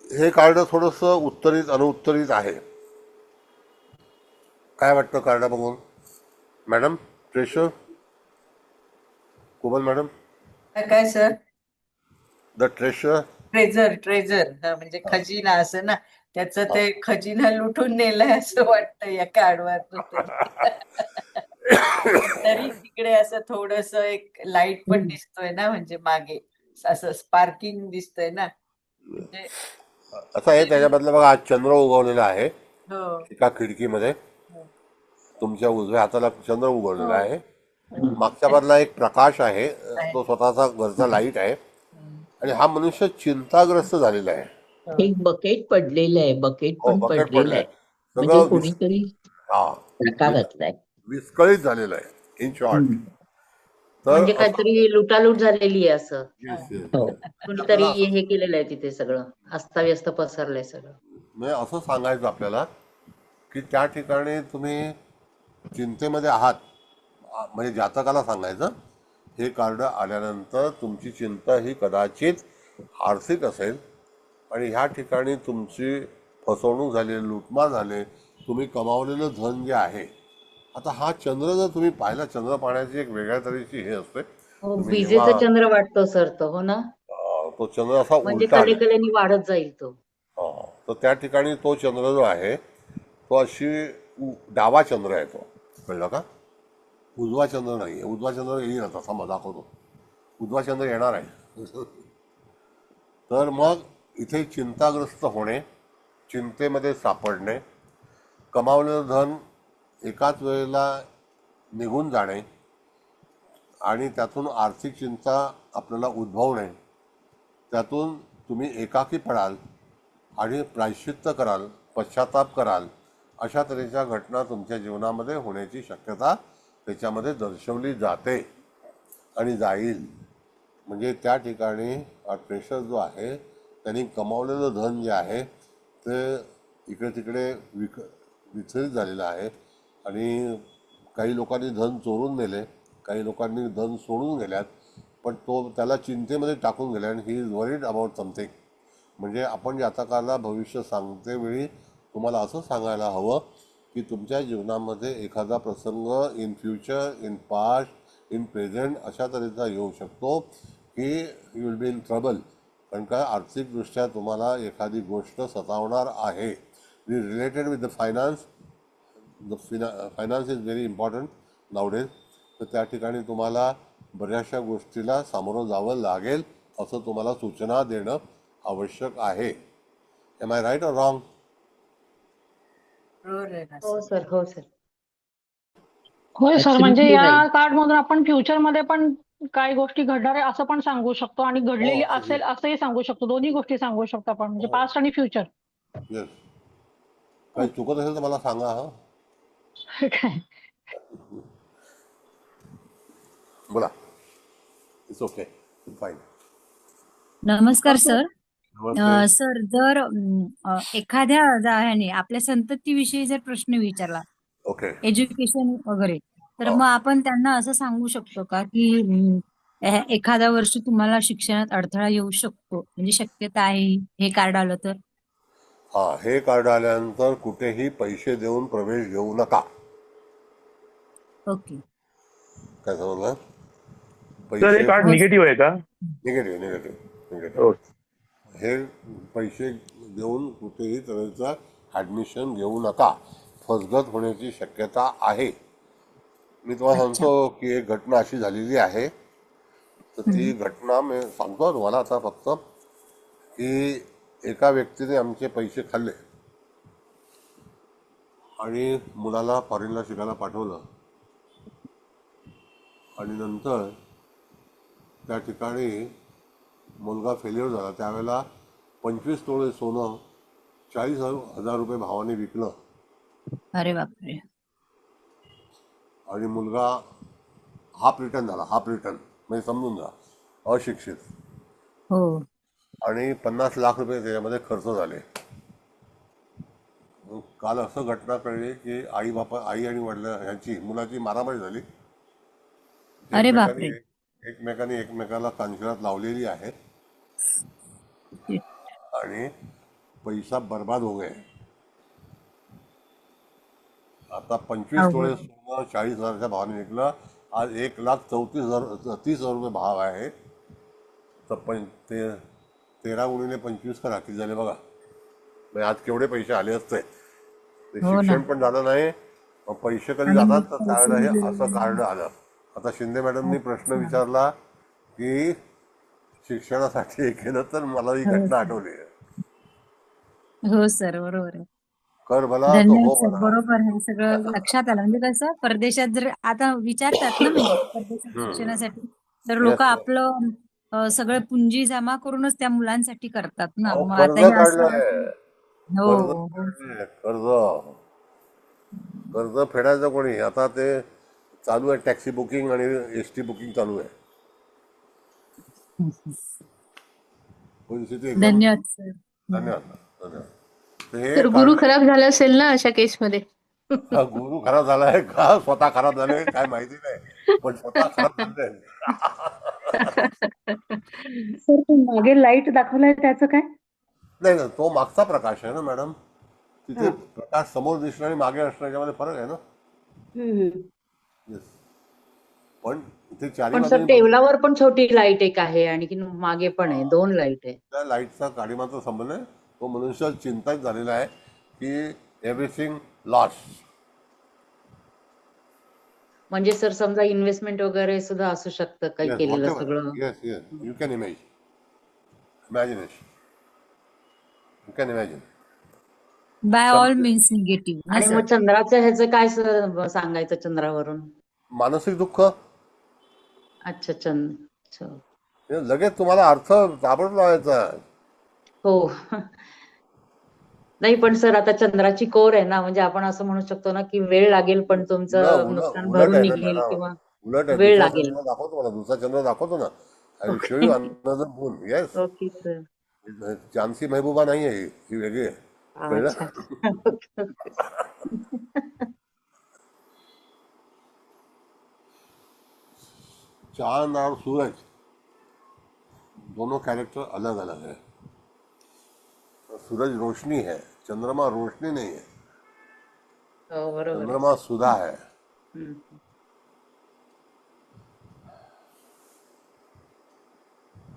हे कार्ड थोडंसं उत्तरित अनुत्तरित आहे. काय वाटतं कार्ड बघून मॅडम? ट्रेशर कोमल मॅडम, काय सर? द ट्रेशर. ट्रेझर म्हणजे खजिना असं ना, त्याचं ते खजिना लुटून नेलाय असं वाटतं या कार्डवर तरी तिकडे असं थोडस एक लाईट पण दिसतोय ना, म्हणजे मागे असं स्पार्किंग दिसतंय ना, म्हणजे असं आहे. त्याच्यामधलं बघा, आज चंद्र उगवलेला आहे हो एका खिडकीमध्ये. तुमच्या उजव्या हाताला चंद्र उगवलेला आहे. मागच्या बाजूला एक प्रकाश आहे, तो स्वतःचा घरचा लाईट आहे. आणि हा मनुष्य चिंताग्रस्त झालेला आहे. एक बकेट पडलेलं आहे, बकेट हो, पण बकेट पडलेलं पडलंय. आहे. म्हणजे सगळं कोणीतरी हा धक्का घातलाय. विस्कळीत झालेलं आहे, इन शॉर्ट. तर म्हणजे काहीतरी लुटालूट झालेली आहे असं. हो, कोणीतरी आपल्याला हे केलेलं आहे तिथे, सगळं अस्ताव्यस्त पसरलंय सगळं. म्हणजे असं सांगायचं आपल्याला की त्या ठिकाणी तुम्ही चिंतेमध्ये आहात. म्हणजे जातकाला सांगायचं, हे कार्ड आल्यानंतर तुमची चिंता ही कदाचित आर्थिक असेल, आणि ह्या ठिकाणी तुमची फसवणूक झाली, लुटमार झाले, तुम्ही कमावलेलं धन जे आहे. आता हा चंद्र जर तुम्ही पाहिला, चंद्र पाहण्याची एक वेगळ्या तऱ्हेची हे असते. हो, तुम्ही विजेचा जेव्हा चंद्र वाटतो सर तो, हो ना? तो चंद्र असा म्हणजे उलटा आला, कलेकलेने वाढत जाईल तो. तर त्या ठिकाणी तो चंद्र जो आहे तो अशी डावा चंद्र आहे तो. कळलं का? उजवा चंद्र नाही आहे. उजवा चंद्र येईल आता, समजा दाखवतो. उजवा चंद्र येणार आहे. तर मग इथे चिंताग्रस्त होणे, चिंतेमध्ये सापडणे, कमावलेलं धन एकाच वेळेला निघून जाणे, आणि त्यातून आर्थिक चिंता आपल्याला उद्भवणे, त्यातून तुम्ही एकाकी पडाल आणि प्रायश्चित्त कराल, पश्चाताप कराल, अशा तऱ्हेच्या घटना तुमच्या जीवनामध्ये होण्याची शक्यता त्याच्यामध्ये दर्शवली जाते आणि जाईल. म्हणजे त्या ठिकाणी हा प्रेशर जो आहे, त्यांनी कमावलेलं धन जे आहे ते इकडे तिकडे विचलित झालेलं आहे. आणि काही लोकांनी धन चोरून नेले, काही लोकांनी धन सोडून गेल्यात, पण तो त्याला चिंतेमध्ये टाकून गेला, आणि he is worried about something. म्हणजे आपण जातकाला भविष्य सांगते वेळी तुम्हाला असं सांगायला हवं की तुमच्या जीवनामध्ये एखादा प्रसंग in future, in past, in present अशा तऱ्हेचा येऊ शकतो की you will be in trouble. कारण काय, आर्थिकदृष्ट्या तुम्हाला एखादी गोष्ट सतावणार आहे. Related with the finance. Finance is very important nowadays. तर त्या ठिकाणी तुम्हाला बऱ्याचशा गोष्टीला सामोरं जावं लागेल, असं तुम्हाला सूचना देणं आवश्यक आहे. एम आय राईट और रॉंग? बरोबर आहे ना हो सर. सर, हो सर. होय सर, म्हणजे Absolutely या right. कार्ड मधून आपण फ्युचर मध्ये पण काही गोष्टी घडणार आहे असं पण सांगू शकतो आणि घडलेली हो असेल असंही सांगू शकतो. दोन्ही गोष्टी सांगू शकतो आपण, म्हणजे हो पास्ट आणि फ्युचर. येस. काही चुकत असेल तर मला सांगा हा. काय बोला. It's okay, fine. नमस्कार सर. नमस्ते. सर, जर एखाद्या ह्याने आपल्या संततीविषयी जर प्रश्न विचारला, ओके. एज्युकेशन वगैरे, तर हा. मग आपण त्यांना असं सांगू शकतो का की एखाद्या वर्षी तुम्हाला शिक्षणात अडथळा येऊ शकतो, म्हणजे शक्यता आहे हे कार्ड आलं तर? हा, हे कार्ड आल्यानंतर कुठेही पैसे देऊन प्रवेश घेऊ नका. ओके. काय समजलं? सर हे पैसे कार्ड हो निगेटिव्ह आहे का? Negative negative negative. ओके. हे पैसे देऊन कुठेही तऱ्हेचा ॲडमिशन घेऊ नका. फसगत होण्याची शक्यता आहे. मी तुम्हाला अच्छा. सांगतो की एक घटना अशी झालेली आहे. तर ती घटना मी सांगतो तुम्हाला आता फक्त, की एका व्यक्तीने आमचे पैसे खाल्ले आणि मुलाला फॉरेनला शिकायला पाठवलं आणि नंतर त्या ठिकाणी मुलगा फेल्युअर झाला. त्यावेळेला 25 तोळे सोनं 40,000 रुपये भावाने विकलं अरे बापरे. आणि मुलगा हाफ रिटर्न झाला. हाफ रिटर्न म्हणजे समजून जा, अशिक्षित. हो. आणि 50 लाख रुपये त्याच्यामध्ये खर्च झाले. मग काल असं घटना कळली की आई आणि वडील ह्यांची मुलाची मारामारी झाली. अरे बापरे. एकमेकांनी एकमेकाला कानशिरात लावलेली आहे आणि पैसा बर्बाद हो गए. आता 25 तोळे सोनं 40,000च्या भावाने विकलं. आज 1,34,30,000 रुपये भाव आहे. तर ते 13 गुणिले 25 करा किती झाले बघा. म्हणजे आज केवढे पैसे आले असते. ते हो ना. शिक्षण पण झालं नाही. मग पैसे कधी आणि जातात मग तर पैसे त्यावेळेला हे गेले. असं कार्ड आलं. आता शिंदे मॅडमनी प्रश्न अच्छा. विचारला की शिक्षणासाठी हे केलं, तर मला ही हो घटना सर. आठवली. हो सर, बरोबर आहे. कर भला तो धन्यवाद हो सर, भला. बरोबर हे सगळं लक्षात आलं. म्हणजे कसं परदेशात जर आता विचारतात ना, म्हणजे परदेशात शिक्षणासाठी, तर लोक येस. आपलं सगळं पुंजी जमा करूनच त्या मुलांसाठी करतात ना. अहो, मग आता कर्ज हे असं काढलंय. हो कर्ज हो काढलंय. कर्ज फेडायचं कोणी? आता ते चालू आहे, टॅक्सी बुकिंग आणि एसटी बुकिंग चालू आहे. परिस्थिती एकदम. धन्यवाद सर. धन्यवाद धन्यवाद. तर हे तर गुरु खराब झाला असेल ना अशा केसमध्ये? गुरु खराब झालाय का स्वतः खराब झाले काय माहिती नाही, पण स्वतः खराब झाले. सर, तो मागे लाईट दाखवलाय त्याचं काय? नाही ना, तो मागचा प्रकाश आहे ना मॅडम. तिथे प्रकाश समोर दिसणं आणि मागे असणं याच्यामध्ये फरक आहे ना. येस. पण इथे चारी पण सर, बाजूनी टेबलावर पण छोटी लाईट एक आहे आणि की मागे पण आहे, 2 लाईट आहे. त्या लाईटचा काडीमात्र संबंध आहे. तो मनुष्य चिंतित झालेला आहे की एव्हरीथिंग लॉस. म्हणजे सर, समजा इन्व्हेस्टमेंट वगैरे सुद्धा असू शकतं काही येस, केलेलं व्हॉट सगळं. Yes yes, you can imagination, you can imagine. By all means negative no आणि सर? मग चंद्राचं ह्याचं काय सर सांगायचं चांद्रावरून? मानसिक दुःख अच्छा, अच्छा. हे लगेच तुम्हाला अर्थ ताबडतोब लावायचा. हो. नाही पण सर, आता चंद्राची कोर आहे ना, म्हणजे आपण असं म्हणू शकतो ना की वेळ लागेल पण तुमचं नुकसान उलट भरून आहे ना निघेल मॅडम, किंवा उलट आहे. वेळ दुसरा लागेल. चंद्र दाखवतो मला, दुसरा चंद्र दाखवतो ना. I will show okay. You another moon. Yes. Okay sir. चांदसी महबूबा नाही आहे ही वेगळी आहे. कळलं? अच्छा. Okay, okay. चांद और सूरज दोनों कैरेक्टर अलग अलग है. सूरज रोशनी है, चंद्रमा रोशनी नहीं है. हो, बरोबर आहे. चंद्रमा सुधा है. हम्म.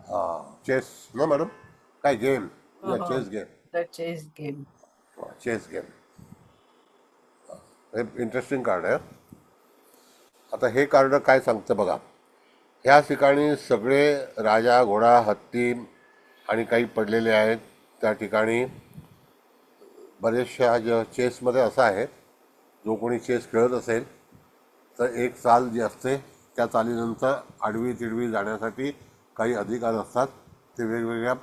हाँ, चेस ना मॅडम, काय game? Chess game. The chess game. Chess game हे इंटरेस्टिंग कार्ड आहे. आता हे कार्ड काय सांगतं बघा. ह्या ठिकाणी सगळे राजा, घोडा, हत्ती आणि काही पडलेले आहेत. त्या ठिकाणी बरेचशा चेसमध्ये असं आहे, जो कोणी चेस खेळत असेल तर एक चाल जी असते त्या चालीनंतर आडवी तिडवी जाण्यासाठी काही अधिकार असतात, ते वेगवेगळ्या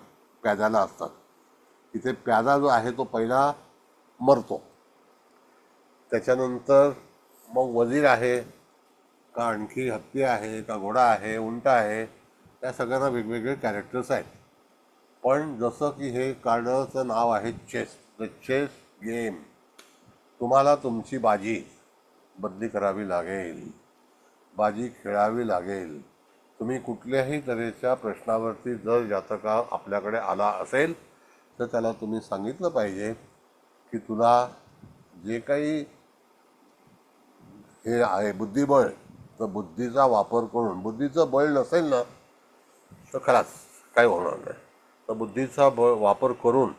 प्याद्याला असतात. इथे प्यादा जो आहे तो पहिला मरतो, त्याच्यानंतर मग वजीर आहे का आणखी हत्ती आहे का घोडा आहे उंट आहे, त्या सगळ्यांना वेगवेगळे कॅरेक्टर्स आहेत. पण जसं की हे कार्डचं नाव आहे चेस, द चेस गेम, तुम्हाला तुमची बाजी बदली करावी लागेल, बाजी खेळावी लागेल. तुम्ही कुठल्याही तऱ्हेच्या प्रश्नावरती जर जातका आपल्याकडे आला असेल तर त्याला तुम्ही सांगितलं पाहिजे की तुला जे काही हे आहे बुद्धिबळ, तर बुद्धीचा वापर करून, बुद्धीचं बळ नसेल ना तर खलास काय होणार नाही, तर बुद्धीचा वापर करून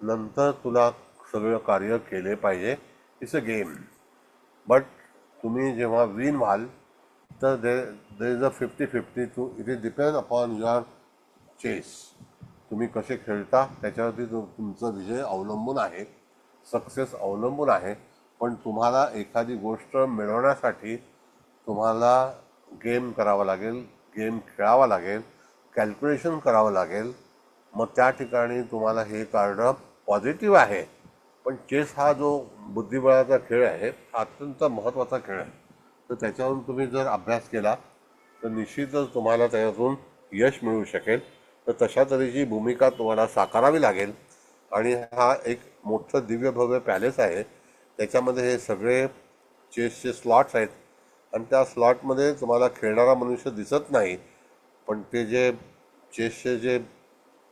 नंतर तुला सगळं कार्य केले पाहिजे. It's a game. बट तुम्ही जेव्हा विन व्हाल तर there is a 50-50 to, it is depend upon your chess. तुम्ही कसे खेळता त्याच्यावरती तुमचा विजय अवलंबून आहे, सक्सेस अवलंबून आहे. पण तुम्हाला एखादी गोष्ट मिळवण्यासाठी तुम्हाला गेम करावा लागेल, गेम खेळावा लागेल, कॅल्क्युलेशन करावं लागेल. मग त्या ठिकाणी तुम्हाला हे कार्ड पॉझिटिव्ह आहे. पण चेस हा जो बुद्धिबळाचा खेळ आहे हा अत्यंत महत्त्वाचा खेळ आहे. तर त्याच्यावरून तुम्ही जर अभ्यास केला तर निश्चितच तुम्हाला त्याच्यातून यश मिळू शकेल. तर तशा तऱ्हेची भूमिका तुम्हाला साकारावी लागेल. आणि हा एक मोठं दिव्य भव्य पॅलेस आहे, त्याच्यामध्ये हे सगळे चेसचे स्लॉट्स आहेत आणि त्या स्लॉटमध्ये तुम्हाला खेळणारा मनुष्य दिसत नाही, पण ते जे चेसचे जे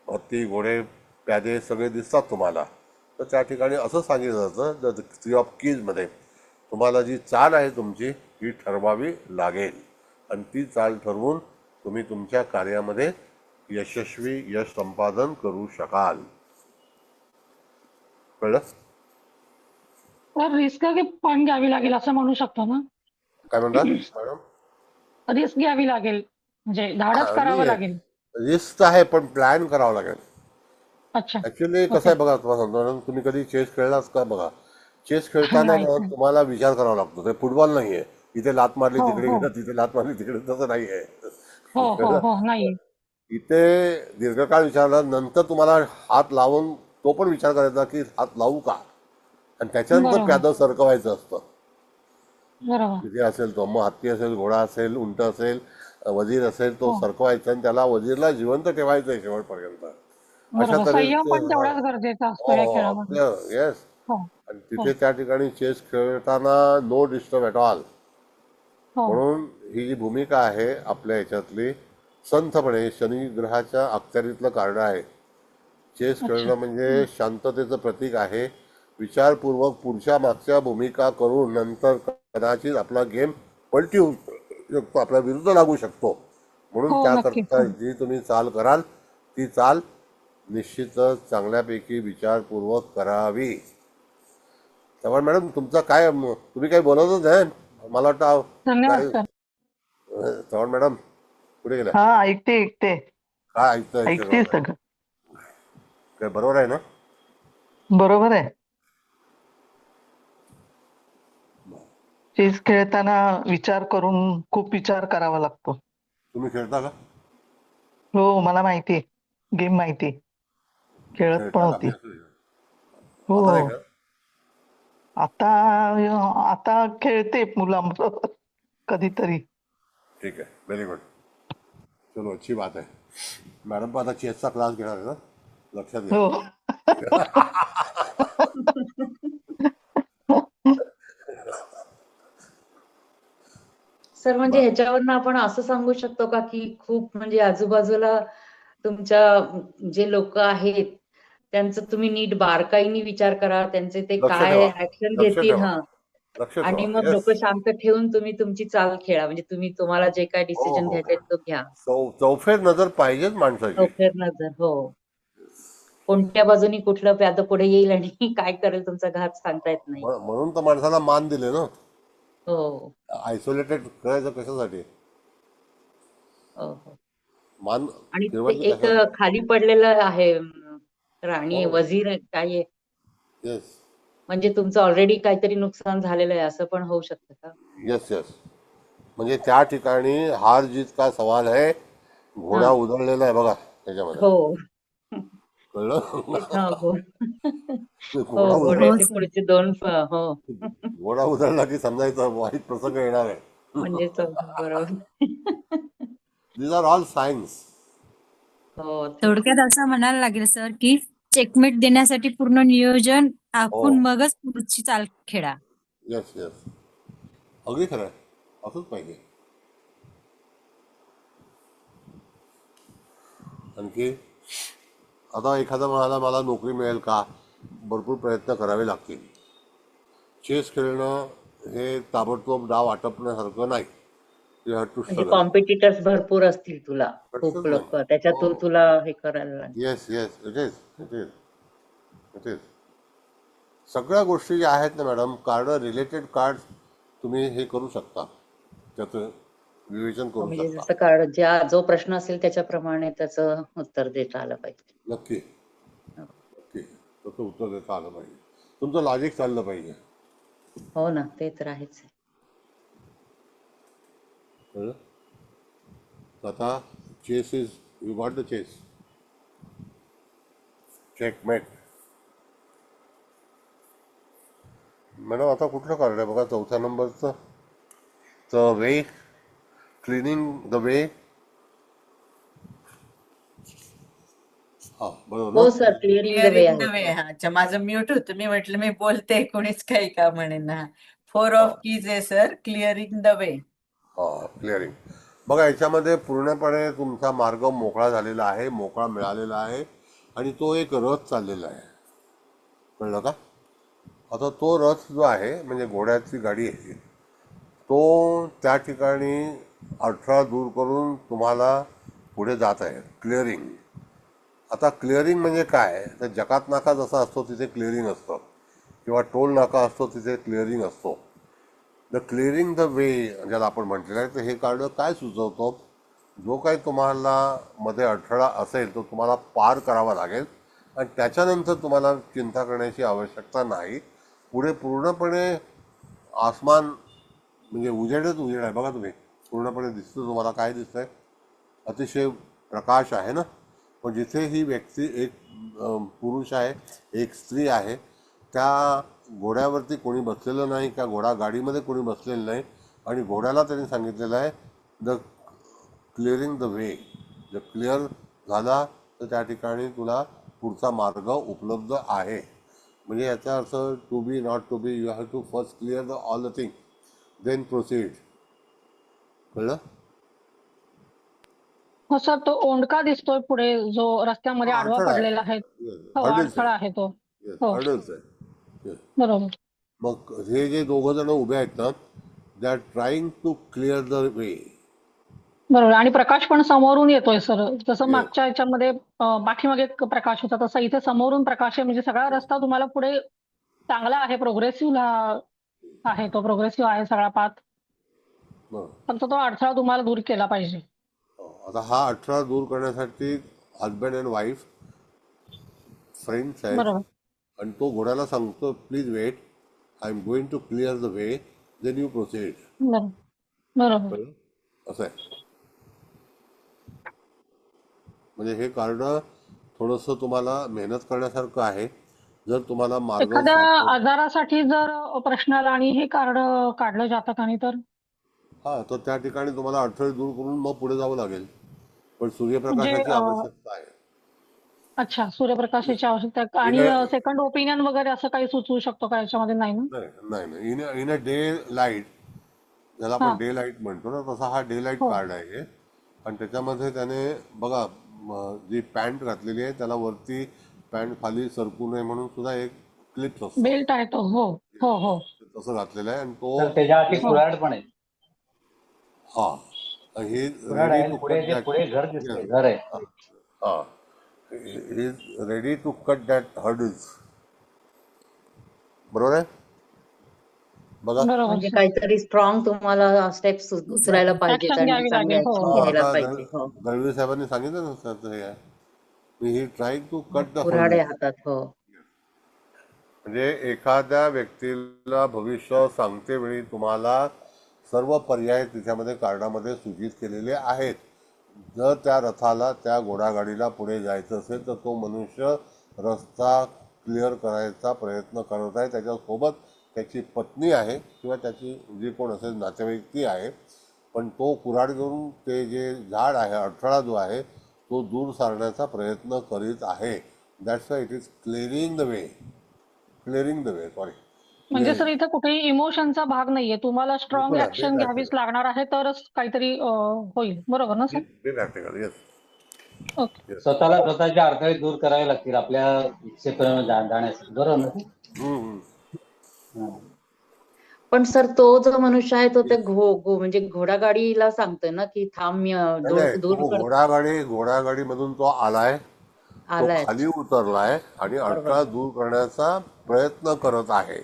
हत्ती घोडे प्यादे सगळे दिसतात तुम्हाला. तर त्या ठिकाणी असं सांगितलं जातं द थ्री ऑफ कीजमध्ये तुम्हाला जी चाल आहे तुमची ही ठरवावी लागेल आणि ती चाल ठरवून तुम्ही तुमच्या कार्यामध्ये यशस्वी यश संपादन करू शकाल. कळलं? तर रिस्क पण घ्यावी लागेल असं म्हणू शकतो ना? काय म्हणतात मॅडम? रिस्क घ्यावी लागेल म्हणजे धाडस करावं लागेल. रिस्क आहे पण प्लॅन करावं लागेल. अच्छा. ऍक्च्युली कसं आहे बघा, तुम्हाला सांगतो मॅडम, तुम्ही कधी चेस खेळलाच का? बघा, चेस खेळताना नाही, ना नाही. तुम्हाला विचार करावा लागतो. ते फुटबॉल नाहीये, इथे लात मारली हो तिकडे हो गेलं, तिथे लात मारली तिकडे, तसं नाहीये. हो हो कळलं? हो नाही. इथे दीर्घकाळ विचारला नंतर तुम्हाला हात लावून तो पण विचार करायचा की हात लावू का, आणि त्याच्यानंतर बरोबर प्यादं सरकवायचं असतं. बरोबर तिथे असेल तो, मग हत्ती असेल, घोडा असेल, उंट असेल, वजीर असेल, तो हो सरकवायचा आणि त्याला वजीरला जिवंत ठेवायचं आहे शेवटपर्यंत. अशा बरोबर. संयम पण तऱ्हेचं तेवढाच गरजेचा असतो या हो खेळामध्ये. आपलं येस. हो आणि हो तिथे त्या ठिकाणी चेस खेळताना नो डिस्टर्ब ॲट ऑल. हो म्हणून ही जी भूमिका आहे आपल्या ह्याच्यातली, संथपणे शनी ग्रहाच्या अखत्यारीतलं कार्ड आहे. चेस अच्छा. खेळणं म्हणजे शांततेचं प्रतीक आहे. विचारपूर्वक पुढच्या मागच्या भूमिका करून नंतर कदाचित आपला गेम पलटी होऊ शकतो, आपल्या विरुद्ध लागू शकतो. म्हणून हो नक्कीच. त्याकरता हो. जी तुम्ही चाल कराल ती चाल निश्चितच चांगल्यापैकी विचारपूर्वक करावी. त्यामुळे मॅडम तुमचा काय तुम्ही काही बोलतच नाही, मला वाटतं धन्यवाद काय. सर. चव्हाण मॅडम कुठे गेल्या? हा ऐकते ऐकते काय ऐकतं ऐकते सगळं? सगळं. काय बरोबर आहे ना? बरोबर आहे. चेस खेळताना विचार करून खूप विचार करावा लागतो. तुम्ही खेळता का? हो मला माहिती आहे, गेम माहिती आहे. खेळत पण खेळता का? होती. मी हो आता नाही हो. का? आता आता खेळते मुलांबरोबर कधीतरी. ठीक आहे, व्हेरी गुड. चलो अच्छी बात आहे. मॅडम पण आता चेसचा क्लास घेणार आहे ना, लक्षात घ्या. हो. सर म्हणजे बरं. ह्याच्यावरनं आपण असं सांगू शकतो का की खूप म्हणजे आजूबाजूला तुमच्या जे लोक आहेत त्यांचं तुम्ही नीट बारकाईने विचार करा, त्यांचे ते लक्ष काय ठेवा, ऍक्शन लक्ष घेतील ठेवा, हा, लक्ष आणि ठेवा. मग येस. डोकं शांत ठेवून तुम्ही तुमची चाल खेळा. म्हणजे तुम्हाला जे काय हो डिसिजन हो घ्यायचा हो. तो घ्या. चौफेर नजर पाहिजेच माणसाची. डोक्यात नजर. हो. कोणत्या बाजूनी कुठलं प्याद पुढे येईल आणि काय करेल तुमचा घात सांगता येत नाही. म्हणून तर माणसाला मान दिले ना. हो आयसोलेटेड करायचं कशासाठी? हो हो. मान आणि ते फिरवायचं एक कशासाठी? खाली पडलेलं आहे हो राणी वजीर आहे, काय आहे? येस. म्हणजे तुमचं ऑलरेडी काहीतरी नुकसान झालेलं आहे असं पण होऊ शकतं का? Yes yes. म्हणजे त्या ठिकाणी हार जीत का सवाल आहे, घोडा हा. उधळलेला आहे बघा त्याच्यामध्ये. हो. कळलं? हा, हो. हो, घोडा उधळ हो घोड्याचे सर. पुढचे दोन हो. घोडा उधळला की समजायचं वाईट प्रसंग येणार आहे. म्हणजे बरोबर. These are all science. हो, ते थोडक्यात असं म्हणायला लागेल सर की चेकमेट देण्यासाठी पूर्ण नियोजन हो. आखून मगच पुढची चाल खेळा. Yes yes. अगदी खरं आहे. असंच पाहिजे. आणखी आता एखादा म्हणाला मला नोकरी मिळेल का, भरपूर प्रयत्न करावे लागतील. चेस खेळणं हे ताबडतोब डाव आटपण्यासारखं नाही. यू हॅव टू म्हणजे स्ट्रगल. कॉम्पिटिटर्स भरपूर असतील तुला, खूप लोक, त्याच्यातून हो. तुला हे करायला लागेल. Yes yes. It is it is it is. सगळ्या गोष्टी ज्या आहेत ना मॅडम, कार्ड रिलेटेड कार्ड तुम्ही हे करू शकता, त्याचं विवेचन करू म्हणजे शकता. जसं जो प्रश्न असेल त्याच्याप्रमाणे त्याचं उत्तर देता आलं पाहिजे. नक्की नक्की तसं उत्तर देता आलं पाहिजे. तुमचं लॉजिक चाललं पाहिजे. हो ना, ते तर आहेच. कळलं? आता chess is you got the chess. Checkmate. Madam आता कुठलं कार्ड आहे बघा, 4थ्या नंबरचं. The way, cleaning the way. हा बरोबर हो ना. Sir, clearing the way clearing the आहे. वे. हा, अच्छा, माझं म्यूट होतं, मी म्हटलं मी बोलते कोणीच काही का म्हणेन. हा, 4 हा ऑफ कीज आहे सर, क्लिअरिंग द वे. हा क्लिअरिंग. बघा याच्यामध्ये पूर्णपणे तुमचा मार्ग मोकळा झालेला आहे, मोकळा मिळालेला आहे आणि तो एक रथ चाललेला आहे. कळलं का? आता तो रथ जो आहे म्हणजे घोड्याची गाडी आहे, तो त्या ठिकाणी अडथळा दूर करून तुम्हाला पुढे जात आहे. क्लिअरिंग. आता क्लिअरिंग म्हणजे काय, तर जकात नाका जसा असतो तिथे क्लिअरिंग असतं, किंवा टोल नाका असतो तिथे क्लिअरिंग असतो. द क्लिअरिंग द वे ज्याला आपण म्हटलेलं आहे, तर हे कार्ड काय सुचवतो, जो काही तुम्हाला मध्ये अडथळा असेल तो तुम्हाला पार करावा लागेल आणि त्याच्यानंतर तुम्हाला चिंता करण्याची आवश्यकता नाही. पुढे पूर्णपणे आसमान म्हणजे उजेडच उजेड आहे. बघा तुम्ही पूर्णपणे दिसतं तुम्हाला. काय दिसतंय? अतिशय प्रकाश आहे ना. पण जिथे ही व्यक्ती एक पुरुष आहे, एक स्त्री आहे, त्या घोड्यावरती कोणी बसलेलं नाही, त्या घोडा गाडीमध्ये कोणी बसलेलं नाही आणि घोड्याला त्यांनी सांगितलेलं आहे द क्लिअरिंग द वे. जर क्लिअर झाला तर त्या ठिकाणी तुला पुढचा मार्ग उपलब्ध आहे. म्हणजे याचा अर्थ to be not to be, you have to first clear the all the thing then proceed. कळलं? हो सर, तो ओंडका दिसतोय पुढे जो रस्त्यामध्ये आडवा अडथळा आहे. पडलेला आहे. हो, हर्डल्स अडथळा आहे. आहे तो. हो, हर्डल्स आहे. Yes. बरोबर. मग हे जे दोघं जण उभे आहेत ना, they are trying to clear the way. बरोबर. आणि प्रकाश पण समोरून येतोय सर. जसं Yes. मागच्या ह्याच्यामध्ये पाठीमागे एक प्रकाश होता, तसा इथे समोरून प्रकाश आहे. म्हणजे सगळा रस्ता तुम्हाला पुढे चांगला आहे, प्रोग्रेसिव्ह आहे, तो प्रोग्रेसिव्ह आहे सगळा पाथ. बरं. फक्त तो अडथळा तुम्हाला दूर केला पाहिजे. आता हा अडथळा दूर करण्यासाठी हजबंड अँड वाईफ फ्रेंड्स आहेत बरोबर. आणि तो घोड्याला सांगतो please wait, I am going to clear the way then you proceed. बरोबर. बरोबर. असं आहे. म्हणजे हे कार्ड थोडंसं तुम्हाला मेहनत करण्यासारखं आहे. जर तुम्हाला मार्ग एखाद्या सापडला, आजारासाठी जर प्रश्न आला आणि हे कार्ड काढलं जातं का नाही तर हा, तर त्या ठिकाणी तुम्हाला अडथळे दूर करून मग पुढे जावं लागेल. पण म्हणजे सूर्यप्रकाशाची आवश्यकता आहे. अच्छा, सूर्यप्रकाशाची आवश्यकता आहे. आणि सेकंड ओपिनियन वगैरे असं काही सुचवू शकतो का याच्यामध्ये? नाही ना? नाही नाही. इन अ डे लाईट, ज्याला हा. आपण डे लाईट म्हणतो ना, तसा हा डे लाईट हो. कार्ड आहे. आणि त्याच्यामध्ये त्याने बघा जी पॅन्ट घातलेली आहे त्याला वरती पॅन्ट खाली सरकू नये म्हणून सुद्धा एक क्लिप असतो, बेल्ट आहे तो. हो हो हो. तसं घातलेलं आहे. आणि तो त्याच्या आधी कुऱ्हाड पण आहे. हा, हे कुऱ्हाड रेडी आहे. टू पुढे कट पुढे घर दिसतंय, घर आहे. हा, he is ready to cut that hurdles. बरोबर आहे? बघा बरोबर म्हणजे सर. काहीतरी स्ट्रॉंग तुम्हाला स्टेप्स उचलायला पाहिजेत ऍक्शन आणि घ्यावी चांगली लागेल. हो ऍक्शन हो, घ्यायला आता पाहिजे. हो, दळवी साहेबांनी सांगितलं ना सर, हे आहे ही ट्राईंग टू कट द कुऱ्हाड आहे हर्डल्स. हातात. हो. म्हणजे एखाद्या व्यक्तीला भविष्य सांगते वेळी तुम्हाला सर्व पर्याय त्याच्यामध्ये कार्डामध्ये सूचित केलेले आहेत. जर त्या रथाला, त्या घोडागाडीला पुढे जायचं असेल तर तो मनुष्य रस्ता क्लिअर करायचा प्रयत्न करत आहे. त्याच्यासोबत त्याची पत्नी आहे किंवा त्याची जी कोण असेल नातेवाईक ती आहे. पण तो कुऱ्हाड घेऊन ते जे झाड आहे, अडथळा जो आहे तो दूर सारण्याचा प्रयत्न करीत आहे. That's why it is clearing the way. Sorry. म्हणजे सर इथे कुठेही इमोशनचा भाग नाहीये. तुम्हाला स्ट्रॉंग ऍक्शन घ्यावीच लागणार आहे तरच काहीतरी होईल. बरोबर ना सर? प्रॅक्टिकल. येस. ओके. स्वतःच्या अडथळे दूर करावे लागतील आपल्या इच्छेपर्यंत जाण्यासाठी. बरोबर ना ते? हं. पण सर तो जो मनुष्य आहे तो त्या म्हणजे घोडागाडीला सांगतोय ना की थांब मी दूर तो घोडागाडी मधून तो आलाय, तो आलाय. खाली उतरलाय आणि बरोबर. अडथळा दूर करण्याचा प्रयत्न करत आहे.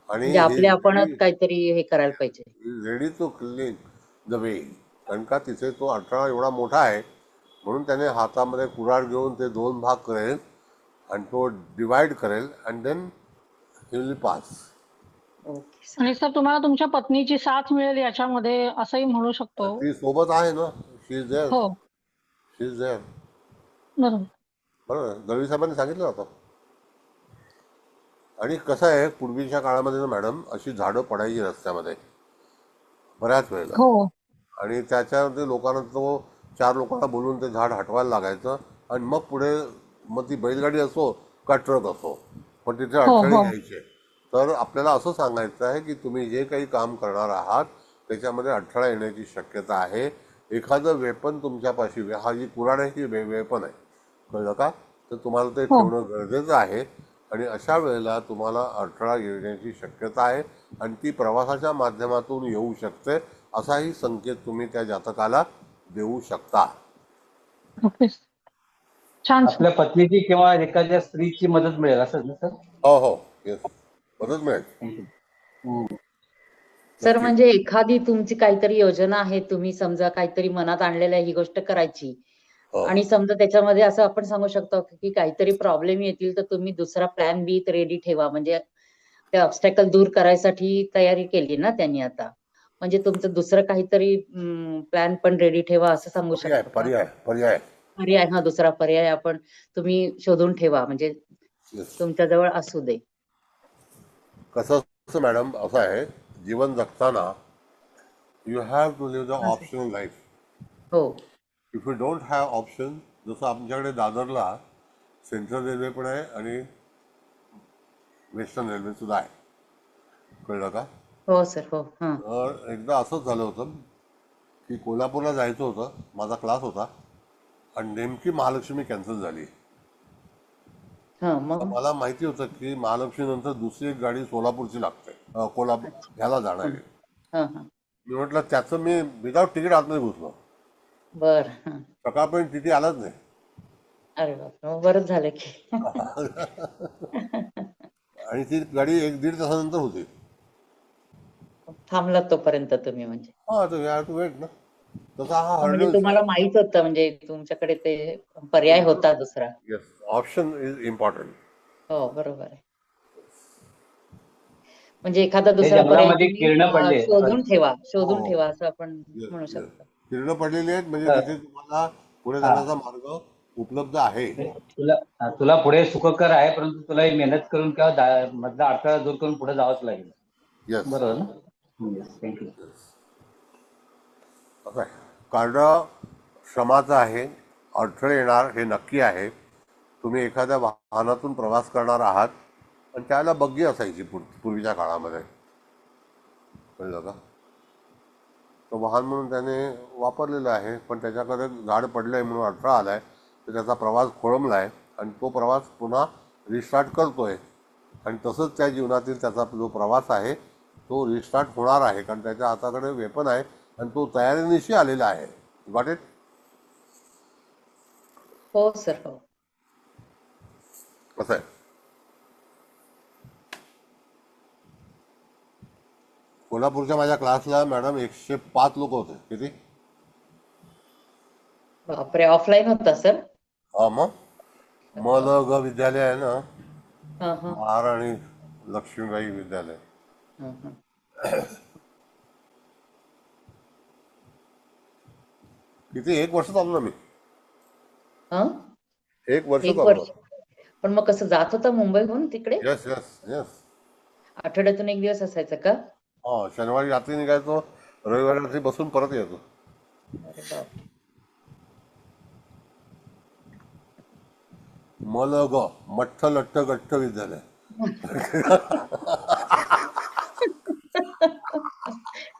आणि म्हणजे आपले आपणच काहीतरी हे करायला पाहिजे. Ready to clean the way. कारण का तिथे तो अडथळा एवढा मोठा आहे म्हणून त्याने हातामध्ये कुऱ्हाड घेऊन ते 2 भाग करेल आणि तो डिवाइड करेल and then he will pass. Okay. आणि सर तुम्हाला तुमच्या पत्नीची साथ मिळेल याच्यामध्ये असंही म्हणू शकतो. ती सोबत आहे ना. शी इज देअर. हो. बरोबर. बरोबर. दळवी साहेबांनी सांगितलं होतं. आणि कसं आहे, पूर्वीच्या काळामध्ये ना मॅडम अशी झाडं पडायची रस्त्यामध्ये बऱ्याच वेळेला. हो. आणि त्याच्यामध्ये लोकांना तो 4 लोकांना बोलून ते झाड हटवायला लागायचं आणि मग पुढे मग ती बैलगाडी असो का ट्रक असो पण तिथे अडथळे यायचे. तर आपल्याला असं सांगायचं आहे की तुम्ही जे काही काम करणार आहात त्याच्यामध्ये अडथळा येण्याची शक्यता आहे. एखादं वेपन तुमच्यापाशी, हा जी कुऱ्हाड आहे ही वेपन आहे, कळलं का? तर तुम्हाला ते ठेवणं गरजेचं आहे. आणि अशा वेळेला तुम्हाला अडथळा येण्याची शक्यता आहे आणि ती प्रवासाच्या माध्यमातून येऊ शकते असाही संकेत तुम्ही त्या जातकाला देऊ शकता. ओके. छान. आपल्या पत्नीची किंवा एखाद्या स्त्रीची मदत मिळेल असं ना सर? हो. येस. मदत मिळेल. सर म्हणजे एखादी तुमची काहीतरी योजना आहे, तुम्ही समजा काहीतरी मनात आणलेलं आहे ही गोष्ट करायची आणि समजा त्याच्यामध्ये असं आपण सांगू शकतो की काहीतरी प्रॉब्लेम येतील तर तुम्ही दुसरा प्लॅन बी रेडी ठेवा. म्हणजे ते ऑब्स्टॅकल दूर करायसाठी तयारी केली ना त्यांनी आता. म्हणजे तुमचं दुसरं काहीतरी प्लॅन पण रेडी ठेवा असं सांगू शकतो. पर्याय हा दुसरा पर्याय आपण तुम्ही शोधून ठेवा म्हणजे तुमच्या जवळ असू दे. कसं मॅडम असं आहे, जीवन जगताना you have to live the optional life. हो. If you don't have option, जसं आमच्याकडे दादरला सेंट्रल रेल्वे पण आहे आणि वेस्टर्न रेल्वे सुद्धा आहे, कळलं का? हो सर. हो. तर एकदा असंच झालं होतं की कोल्हापूरला जायचं होतं, माझा क्लास होता आणि नेमकी महालक्ष्मी कॅन्सल झाली. मला माहिती होतं की महालक्ष्मी नंतर दुसरी एक गाडी सोलापूरची लागते, कोल्हापूर ह्याला जाणार आहे. मी म्हटलं त्याचं मी विदाउट तिकीट आतमध्ये घुसलो. बर. सकाळपर्यंत तिथे आलाच नाही. अरे बाप, बरंच झालं की. आणि ती गाडी 1-1.5 तासानंतर होती. थांबला तोपर्यंत तुम्ही म्हणजे. वेट ना. तसा हा म्हणजे हर्डल. तुम्हाला माहित होतं म्हणजे तुमच्याकडे ते पर्याय होता दुसरा. Yes, option is important. हो बरोबर आहे. म्हणजे एखादा दुसरा पर्याय तुम्ही शोधून ठेवा असं आपण म्हणू शकतो. किरण पडलेली आहेत म्हणजे तिथे तुम्हाला पुढे जाण्याचा मार्ग उपलब्ध आहे. तुला पुढे सुखकर आहे, परंतु तुला मेहनत करून किंवा मधला अडथळा दूर करून पुढे जावंच लागेल. बरोबर ना? थँक्यू. असं आहे, कार्ड श्रमाचं आहे, अडथळे येणार हे नक्की आहे. तुम्ही एखाद्या वाहनातून प्रवास करणार आहात आणि त्याला बग्गी असायची पूर्वीच्या काळामध्ये, कळलं का? तो वाहन म्हणून त्याने वापरलेलं आहे, पण त्याच्याकडे झाड पडलंय म्हणून अडथळा आलाय तर त्याचा प्रवास खोळंबलाय आणि तो प्रवास पुन्हा रिस्टार्ट करतोय. आणि तसंच त्या जीवनातील त्याचा जो प्रवास आहे तो रिस्टार्ट होणार आहे, कारण त्याच्या हाताकडे वेपन आहे आणि तो तयारीनिशी आलेला आहे. Got it? हो सर. हो. कसं आहे, कोल्हापूरच्या माझ्या क्लासला मॅडम 105 लोक होते. किती? बापरे, ऑफलाईन होता सर? मग विद्यालय आहे ना, महाराणी लक्ष्मीबाई विद्यालय. हं, हं. किती 1 वर्ष चाललो मी. हं? 1 वर्ष 1 चाललो. वर्ष. पण मग कसं जात होता मुंबईहून तिकडे? Yes yes yes. आठवड्यातून 1 दिवस असायचं का? शनिवारी रात्री निघायचो, रविवारी रात्री बसून परत यायचो. अरे बापरे. मलग मठ्ठ लठ्ठ गठ्ठ विद्यालय.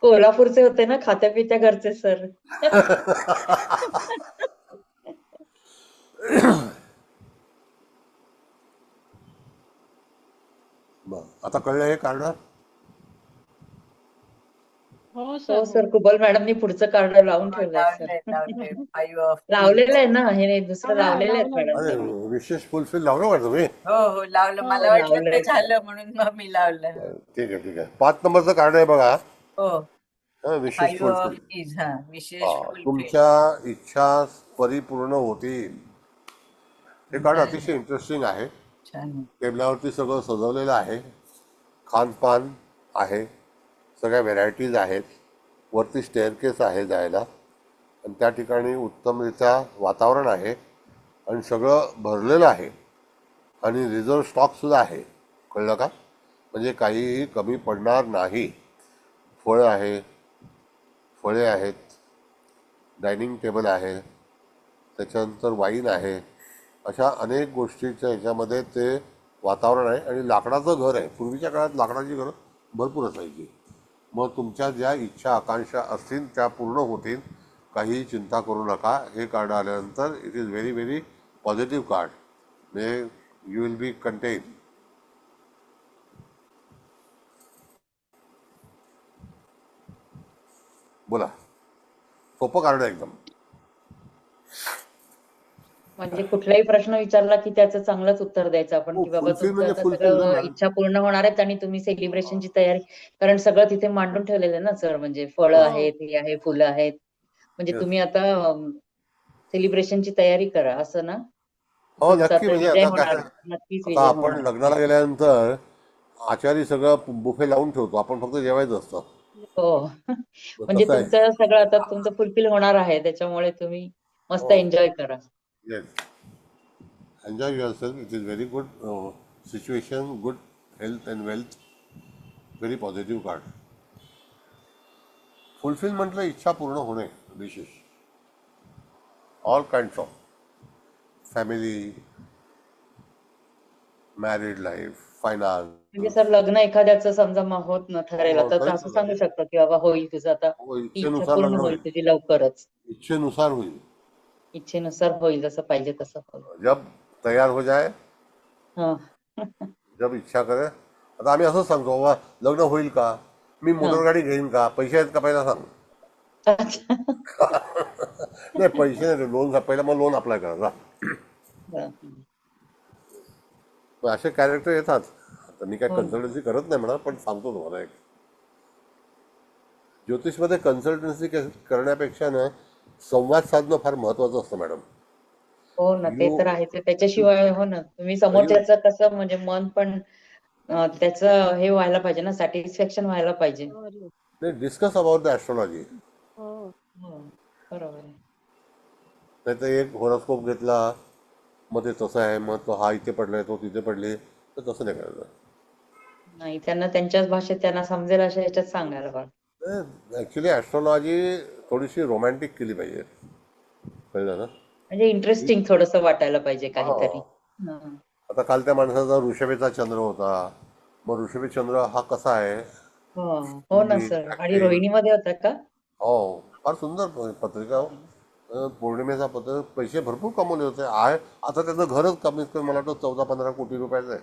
कोल्हापूरचे होते ना खात्या पित्या घरचे सर. आता कळलं हे कार्ड. हो हो सर, सर, कुबल मॅडमनी पुढचं कार्ड लावून ठेवलंय सर. लावलंय 5 ऑफ लावलेलं आहे ना, हे दुसरं लावलेलं आहे लावलं. अरे मॅडम. विशेष फुलफिल लावलं का तुम्ही? हो लावलं. हो, मला वाटलं लावलंय ते झालं म्हणून मग मी लावलं. ठीक आहे ठीक आहे. 5 नंबरचं कार्ड आहे बघा. हो विशेष 5 ऑफ फुलफिल. कीज. हा विशेष फुलफिल. तुमच्या इच्छा परिपूर्ण होतील. हे कार्ड अतिशय इंटरेस्टिंग आहे. छान. टेबलावरती सगळं सजवलेलं आहे. खानपान आहे, सगळ्या व्हेरायटीज आहेत, वरती स्टेअरकेस आहे जायला, आणि त्या ठिकाणी उत्तमरित्या वातावरण आहे आणि सगळं भरलेलं आहे आणि रिझर्व स्टॉकसुद्धा आहे. कळलं का? म्हणजे काहीही कमी पडणार नाही. फळं आहे, फळे आहेत, डायनिंग टेबल आहे, त्याच्यानंतर वाईन आहे, अशा अनेक गोष्टीच्या ह्याच्यामध्ये ते वातावरण आहे. आणि लाकडाचं घर आहे. पूर्वीच्या काळात लाकडाची घरं भरपूर असायची. मग तुमच्या ज्या इच्छा आकांक्षा असतील त्या पूर्ण होतील. काहीही चिंता करू नका. हे कार्ड आल्यानंतर it is very very positive card. म्हणजे यू विल बी कंटेन. बोला. सोपं कार्ड आहे एकदम. म्हणजे कुठलाही प्रश्न विचारला की त्याचं चांगलंच उत्तर द्यायचं आपण, की बाबा फुलफिल तुमचं म्हणजे आता फुलफिल ना सगळं मॅडम. इच्छा पूर्ण होणार आहेत आणि तुम्ही सेलिब्रेशनची तयारी, कारण सगळं तिथे मांडून ठेवलेलं आहे ना सर. म्हणजे फळं आहेत, हे आहे, फुलं आहेत. म्हणजे Yes. तुम्ही आता सेलिब्रेशनची तयारी करा असं ना. हो तुमचा नक्की. आता म्हणजे विजय आता होणार, काय, नक्कीच आता विजय आपण होणार. लग्नाला गेल्यानंतर आचारी सगळं बुफे लावून ठेवतो, आपण फक्त जेवायचं असतं. हो. मग म्हणजे तसं आहे. तुमचं सगळं आता तुमचं फुलफिल होणार आहे, त्याच्यामुळे तुम्ही मस्त हो एन्जॉय करा. Yes. Enjoy your self. It is very good situation, good health and wealth. Very positive card. Fulfil म्हटलं इच्छा पूर्ण होणे विशेष. All kinds of family, married life, finance. म्हणजे सर लग्न एखाद्याचं समजा होत न ठरेल तर असं सांगू शकतो की बाबा होईल तुझं आता, ती इच्छा इच्छेनुसार पूर्ण लग्न होईल होईल. तुझी लवकरच. इच्छेनुसार होईल. इच्छेनुसार होईल, जसं पाहिजे तसं होईल. जब तयार हो जाए, हा. जब इच्छा करे. आता आम्ही असंच सांगतो, बाबा लग्न होईल का, मी मोटरगाडी घेईन का, पैसे आहेत का पहिला सांग. अच्छा. नाही पैसे नाही, लोन पहिला मग लोन अप्लाय करा. मग असे कॅरेक्टर येतात. आता मी काय कन्सल्टन्सी करत नाही म्हणा, पण सांगतो तुम्हाला एक. ज्योतिषमध्ये कन्सल्टन्सी करण्यापेक्षा ना संवाद साधणं फार महत्वाचं असतं मॅडम. हो ना, ते तर आहेच. त्याच्याशिवाय हो ना, तुम्ही समोरच्याचं कसं म्हणजे मन पण त्याचं हे व्हायला पाहिजे ना, सॅटिस्फॅक्शन व्हायला पाहिजे. Discuss about the astrology. हो, बरोबर आहे. नाही तर एक हॉरोस्कोप घेतला, मग ते तसं आहे, मग तो हा इथे पडलाय, तो तिथे पडले, तर तसं नाही करायचं. नाही, त्यांना त्यांच्याच भाषेत त्यांना समजेल अशा ह्याच्यात सांगायला पाहिजे. ऍक्च्युली ॲस्ट्रॉलॉजी थोडीशी रोमॅन्टिक केली पाहिजे. कळलं ना? म्हणजे इंटरेस्टिंग थोडंसं वाटायला पाहिजे काहीतरी. आता काल त्या माणसाचा ऋषभेचा चंद्र होता. मग ऋषभे चंद्र हा कसा आहे? हो ना सर. आणि रोहिणीमध्ये होता का? हो, फार सुंदर पत्रिका. पौर्णिमेचा पत्र, पैसे भरपूर कमवले होते. आहे आता त्याचं घरच कमीत कमी मला वाटतं 14-15 कोटी रुपयाचं आहे.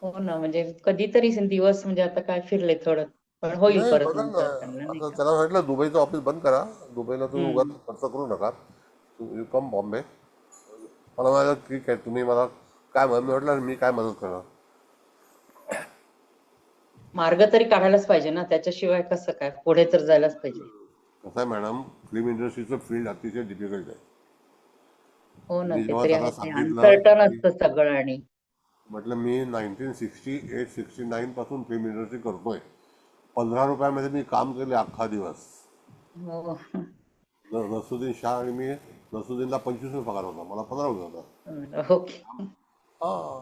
हो ना, म्हणजे कधीतरी दिवस म्हणजे आता काय फिरले थोडं, पण होईल नाही परत बघा ना, नंतर त्यांना, नाही आता का? त्याला म्हटलं दुबईचं ऑफिस बंद करा. दुबईला तुम्ही उगाच खर्च करू नका. You come Bombay. मला म्हणाला ठीक आहे, तुम्ही मला काय मी म्हटलं मी काय मदत करणार. मार्ग तरी काढायलाच पाहिजे ना, त्याच्याशिवाय कसं काय, पुढे तर जायलाच पाहिजे. कसं आहे मॅडम, फिल्म इंडस्ट्रीचं फील्ड अतिशय डिफिकल्ट आहे. हो ना, मी ते जेव्हा तरी त्याला आहे. ते सांगितलं अनसर्टन की असतं सगळं. आणि म्हटलं मी 1968-69 पासून फिल्म इंडस्ट्री करतोय. 15 रुपयामध्ये मी काम केले अख्खा दिवस. हो. नसरुद्दीन शाह आणि मी, नसरुद्दीनला 25 पगार होता, मला 15 होता. ओके. हा,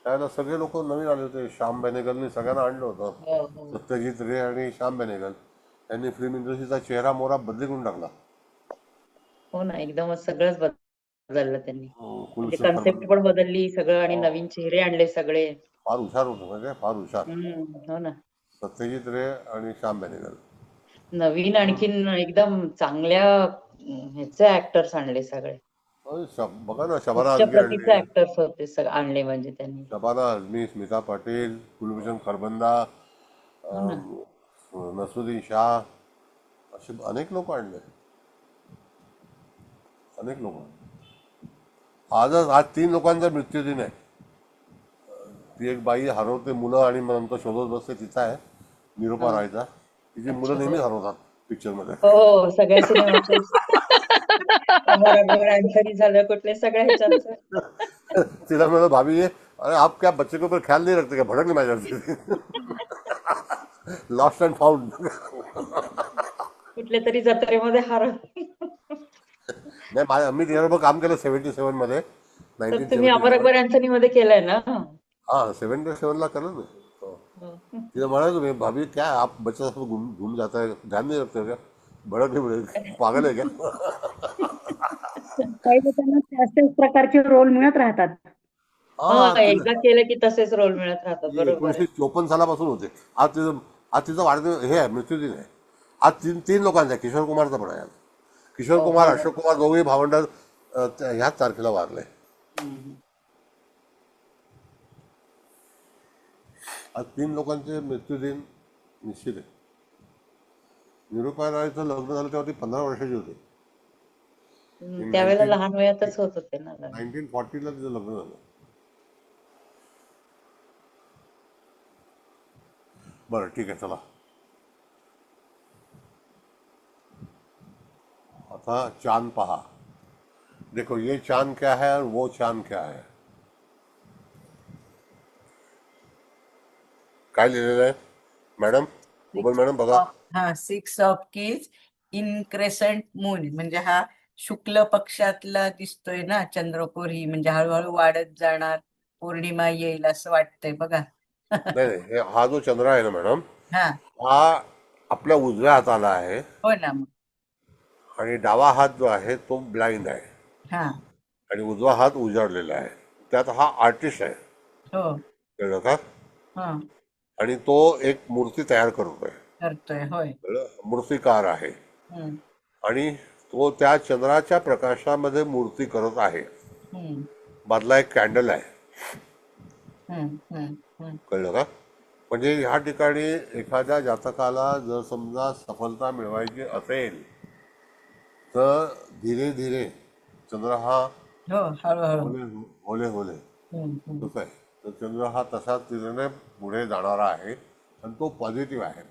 त्यावेळेला सगळे लोक नवीन आले होते. श्याम बेनेगलनी सगळ्यांना आणलं होतं. हो, हो. सत्यजित रे आणि श्याम बेनेगल यांनी फिल्म इंडस्ट्रीचा चेहरा मोहरा बदली करून टाकला. हो ना, एकदमच सगळंच बदललं त्यांनी. म्हणजे कुलसर कन्सेप्ट पण बदलली सगळं आणि नवीन चेहरे आणले सगळे. फार हुशार होतं, म्हणजे फार हुशार. हो ना. सत्यजित रे आणि श्याम बेनेगल. नवीन आणखीन एकदम चांगल्या ह्याचे ऍक्टर्स आणले सगळे. बघा ना, शबाना उच्च आझमी प्रतीचे आणली, ऍक्टर्स होते सगळे आणले म्हणजे त्यांनी. शबाना आझमी, स्मिता पाटील, कुलभूषण खरबंदा, हो ना. नसरुद्दीन शाह, असे अनेक लोक आणले, अनेक लोक. आज 3 लोकांचा मृत्यूदिन आहे. ती एक बाई हरवते मुलं आणि मग नंतर शोधत बसते, तिचा आहे निरोपा रायचा. तिची मुलं नेहमी हरवतात पिक्चरमध्ये. हो, सगळ्या सिनेमाचे अमर अकबर अँथनी झालं, कुठले सगळ्या ह्याच्यात. तिला म्हणलं, भाभी अरे आप क्या बच्चे के ऊपर ख्याल नहीं रखते क्या, भड़कने माझ्यावरती. Lost and found. कुठल्या तरी जत्रेमध्ये नाही, मी तिच्याबरोबर काम केलं 77 मध्ये. तर तुम्ही अमर अकबर अँथनी मध्ये केलंय ना? हाँ, 77 केलं ना. तिला म्हणायचो मी, भाभी क्या आप बच्चा सब घूम जाता है, ध्यान नहीं रखते क्या, भड़कने पागल है क्या. काही लोकांना त्याच प्रकारचे रोल मिळत राहतात. एकदा केलं की तसेच रोल मिळत राहतात. बरोबर. 1954 सालापासून होते. आज तिचा वाढदिवस हे आहे, मृत्यूदिन आहे. आज 3 लोकांचा आहे. किशोर कुमारचा पण आहे आज. किशोर कुमार, अशोक कुमार दोघेही भावंड ह्याच तारखेला वारले. आज 3 लोकांचे मृत्यूदिन निश्चित आहे. निरूपा रायचं लग्न झालं तेव्हा ती 15 वर्षाची होती. त्यावेळेला लहान वयातच होत होते ना. 1940ला तिचं लग्न झालं. बरं, ठीक आहे, चला आता चांद पहा. देखो, ये चांद क्या है और वो चांद क्या है. काय लिहिलेलं आहे मॅडम, गोबल मॅडम बघा. हा, 6 of keys in crescent moon, म्हणजे हा शुक्ल पक्षातला दिसतोय ना चंद्रकोर. म्हणजे हळूहळू वाढत जाणार, पौर्णिमा येईल असं वाटतंय बघा. नाही, हा जो चंद्र आहे ना मॅडम, हा, हा आपल्या उजव्या हाताला आहे हो ना. मग आणि डावा हात जो आहे तो ब्लाइंड आहे हा, आणि उजवा हात उजाडलेला आहे. त्यात हा आर्टिस्ट आहे, हो, कळलं का. हा, आणि तो एक मूर्ती तयार करतोय, करतोय, होय. मूर्तिकार आहे. आणि तो त्या चंद्राच्या प्रकाशामध्ये मूर्ती करत आहे. मधला एक कॅन्डल आहे, कळलं का. म्हणजे ह्या ठिकाणी एखाद्या जातकाला जर समजा सफलता मिळवायची असेल तर धीरे धीरे चंद्र हा होले कसं आहे, तर चंद्र हा तसाच तिने पुढे जाणारा आहे आणि तो पॉझिटिव्ह आहे.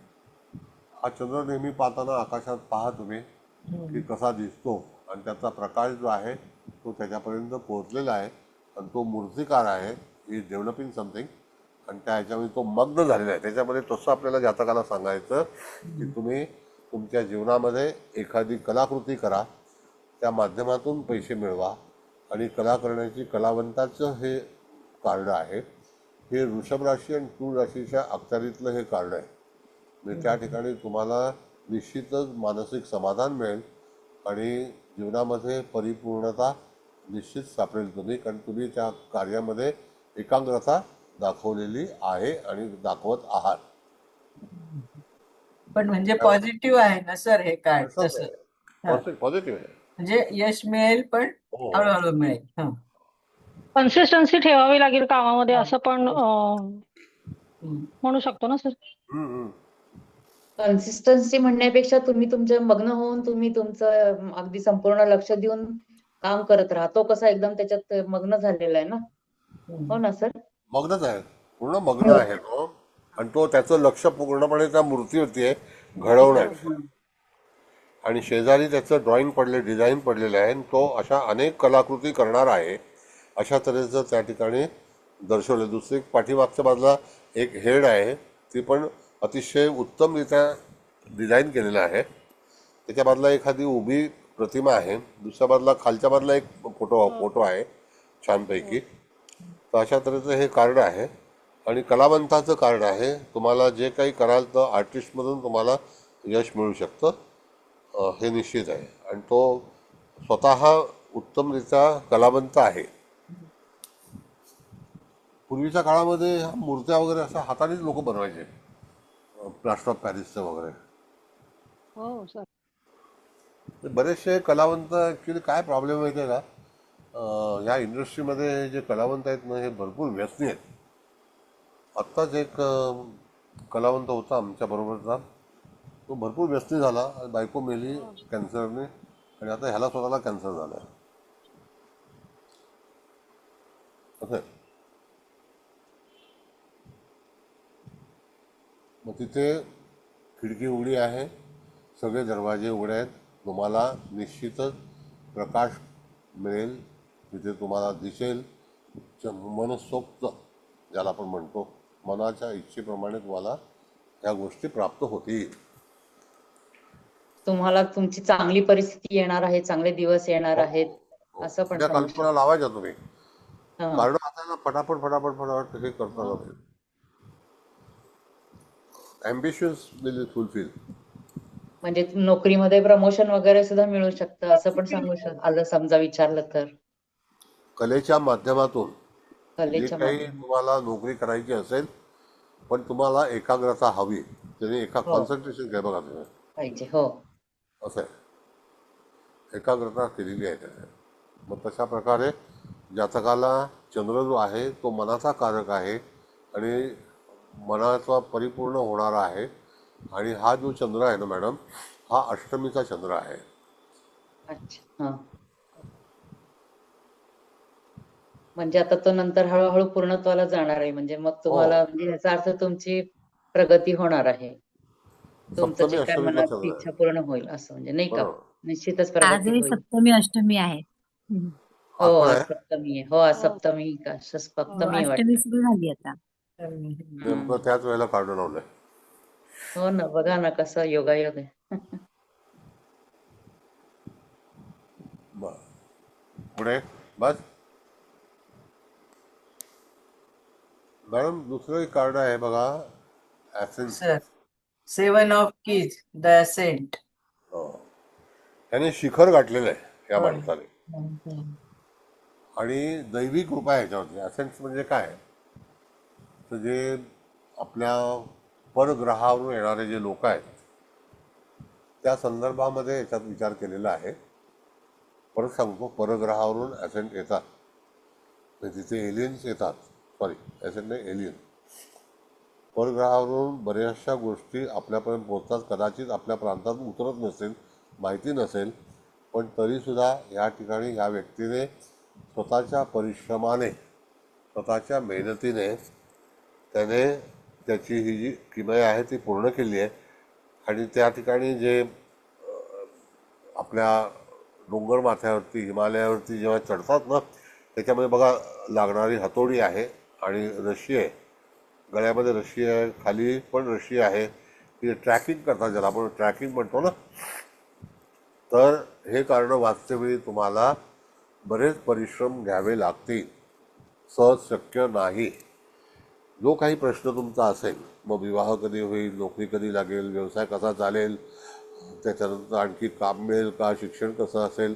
हा चंद्र नेहमी पाहताना आकाशात पहा तुम्ही की कसा दिसतो आणि त्याचा प्रकाश जो आहे तो त्याच्यापर्यंत पोहोचलेला आहे आणि तो मूर्तिकार आहे. ही डेव्हलपिंग समथिंग आणि त्या ह्याच्यामध्ये तो मग्न झालेला आहे. त्याच्यामध्ये तसं आपल्याला जातकाला सांगायचं की तुम्ही तुमच्या जीवनामध्ये एखादी कलाकृती करा, त्या माध्यमातून पैसे मिळवा आणि कला करण्याची कलावंताचं हे कार्ड आहे. हे वृषभ राशी आणि तूळ राशीच्या अखत्यारीतलं हे कार्ड आहे. म्हणजे त्या ठिकाणी तुम्हाला निश्चितच मानसिक समाधान मिळेल आणि जीवनामध्ये परिपूर्णता निश्चित सापडेल तुम्ही, कारण तुम्ही त्या कार्यामध्ये एकाग्रता दाखवलेली आहे आणि दाखवत आहात. पण म्हणजे पॉझिटिव्ह आहे ना सर हे कार्ड. तसं पॉझिटिव्ह आहे, म्हणजे यश मिळेल पण हळूहळू मिळेल. कन्सिस्टन्सी ठेवावी लागेल कामामध्ये असं पण म्हणू शकतो ना सर. कन्सिस्टन्सी म्हणण्यापेक्षा तुम्ही तुमच्या मग्न होऊन तुम्ही तुमचं अगदी संपूर्ण लक्ष देऊन काम करत राहा. तो कसा एकदम त्याच्यात मग्न झालेला आहे ना. हो ना सर. मग्नच आहे, पूर्ण मग्न आहे तो. आणि तो त्याचं लक्ष पूर्णपणे त्या मूर्तीवरती आहे घडवण्यात. आणि शेजारी त्याचं ड्रॉइंग पडले, डिझाईन पडलेलं आहे. तो अशा अनेक कलाकृती करणार आहे. अशा तऱ्हेचं त्या ठिकाणी दर्शवले. दुसरी पाठीमागच्या बाजूला एक हेड आहे, ती पण अतिशय उत्तमरित्या डिझाईन केलेलं आहे. त्याच्या बाजूला एखादी उभी प्रतिमा आहे, दुसऱ्या बाजूला खालच्या बाजूला एक फोटो आहे छानपैकी. तर अशा तऱ्हेचं हे कार्ड आहे आणि कलावंताचं कार्ड आहे. तुम्हाला जे काही कराल तर आर्टिस्टमधून तुम्हाला यश मिळू शकतं, हे निश्चित आहे. आणि तो स्वतः उत्तमरित्या कलावंत आहे. पूर्वीच्या काळामध्ये ह्या मूर्त्या वगैरे असं हातानेच लोक बनवायचे, प्लास्टर ऑफ पॅरिसचं वगैरे. हो सर. तर बरेचसे कलावंत ॲक्च्युली काय प्रॉब्लेम माहिती आहे का, ह्या इंडस्ट्रीमध्ये जे कलावंत आहेत ना, हे भरपूर व्यसनी आहेत. आत्ताच एक कलावंत होता आमच्या बरोबरचा, तो भरपूर व्यसनी झाला आणि बायको मेली कॅन्सरने, आणि आता ह्याला स्वतःला कॅन्सर झाला आहे. असं आहे. मग तिथे खिडकी उघडी आहे, सगळे दरवाजे उघडे आहेत, तुम्हाला निश्चितच प्रकाश मिळेल. तिथे तुम्हाला दिसेल मनसोक्त, ज्याला आपण म्हणतो, मनाच्या इच्छेप्रमाणे तुम्हाला ह्या गोष्टी प्राप्त होतील. तुम्हाला तुमची चांगली परिस्थिती येणार आहे, चांगले दिवस येणार आहेत, असं पण त्या सांगू कल्पना लावायच्या तुम्ही. शकतो. हा. कारण आता फटाफट फटाफट फटाफट हे करता जाते. Ambitions will fulfil. म्हणजे नोकरीमध्ये प्रमोशन वगैरे सुद्धा मिळू शकतं, असं पण सांगू आलं समजा विचारलं तर. कलेच्या माध्यमातून जे कलेच्या काही तुम्हाला नोकरी करायची असेल, पण तुम्हाला एकाग्रता हवी, त्याने कॉन्सन्ट्रेशन काय बघा तुम्ही, पाहिजे. हो. असं आहे, एकाग्रता केलेली आहे त्याने. मग तशा प्रकारे जातकाला चंद्र जो आहे तो मनाचा कारक आहे आणि मनाचा परिपूर्ण होणारा आहे. आणि हा जो चंद्र आहे ना मॅडम, हा अष्टमीचा चंद्र आहे. अच्छा. हा. म्हणजे आता तो नंतर हळूहळू पूर्णत्वाला जाणार आहे, म्हणजे मग तुम्हाला, म्हणजे याचा अर्थ तुमची प्रगती होणार आहे, तुमचं सप्तमी जे काय अष्टमीचा मनात चंद्र इच्छा आहे. पूर्ण होईल, असं म्हणजे नाही का. बरोबर. निश्चितच प्रगती आजही होईल. सप्तमी अष्टमी आहे. हो, आज पण आज आहे. सप्तमी आहे. हो, आज सप्तमी का हो, सप्तमी आहे अष्टमी वाटतं. सुरू झाली आता. नेमकं त्याच वेळेला काढून लावलंय. हो ना, बघा ना कसं योगायोग आहे. पुढे बस मॅडम. दुसरं एक कार्ड आहे बघा, ascents. Sir, 7 of keys, the ascent. त्याने शिखर गाठलेलं आहे या होय. माणसाने, आणि दैवी कृपा आहे ह्याच्यावरती. ॲसेन्स म्हणजे काय, तर जे आपल्या परग्रहावरून येणारे जे लोक आहेत त्या संदर्भामध्ये याच्यात विचार केलेला आहे. परत सांगतो, परग्रहावरून ॲसेंट येतात, म्हणजे तिथे एलियन्स येतात. सॉरी, ॲसेंट नाही, एलियन. परग्रहावरून बऱ्याचशा गोष्टी आपल्यापर्यंत पोहोचतात. कदाचित आपल्या प्रांतात उतरत नसेल, माहिती नसेल, पण तरीसुद्धा ह्या ठिकाणी ह्या व्यक्तीने स्वतःच्या परिश्रमाने, स्वतःच्या मेहनतीने त्याने त्याची ही जी किमया आहे ती पूर्ण केली आहे. आणि त्या ठिकाणी जे आपल्या डोंगर माथ्यावरती, हिमालयावरती जेव्हा चढतात ना, त्याच्यामध्ये बघा लागणारी हतोडी आहे आणि रशी आहे, गळ्यामध्ये रशी आहे, खाली पण रशी आहे. ती ट्रॅकिंग करतात, ज्याला आपण ट्रॅकिंग म्हणतो ना. तर हे कारण वाचतेवेळी तुम्हाला बरेच परिश्रम घ्यावे लागतील, सहज शक्य नाही. जो काही प्रश्न तुमचा असेल, मग विवाह कधी होईल, नोकरी कधी लागेल, व्यवसाय कसा चालेल, त्याच्यानंतर आणखी काम मिळेल का, शिक्षण कसं असेल,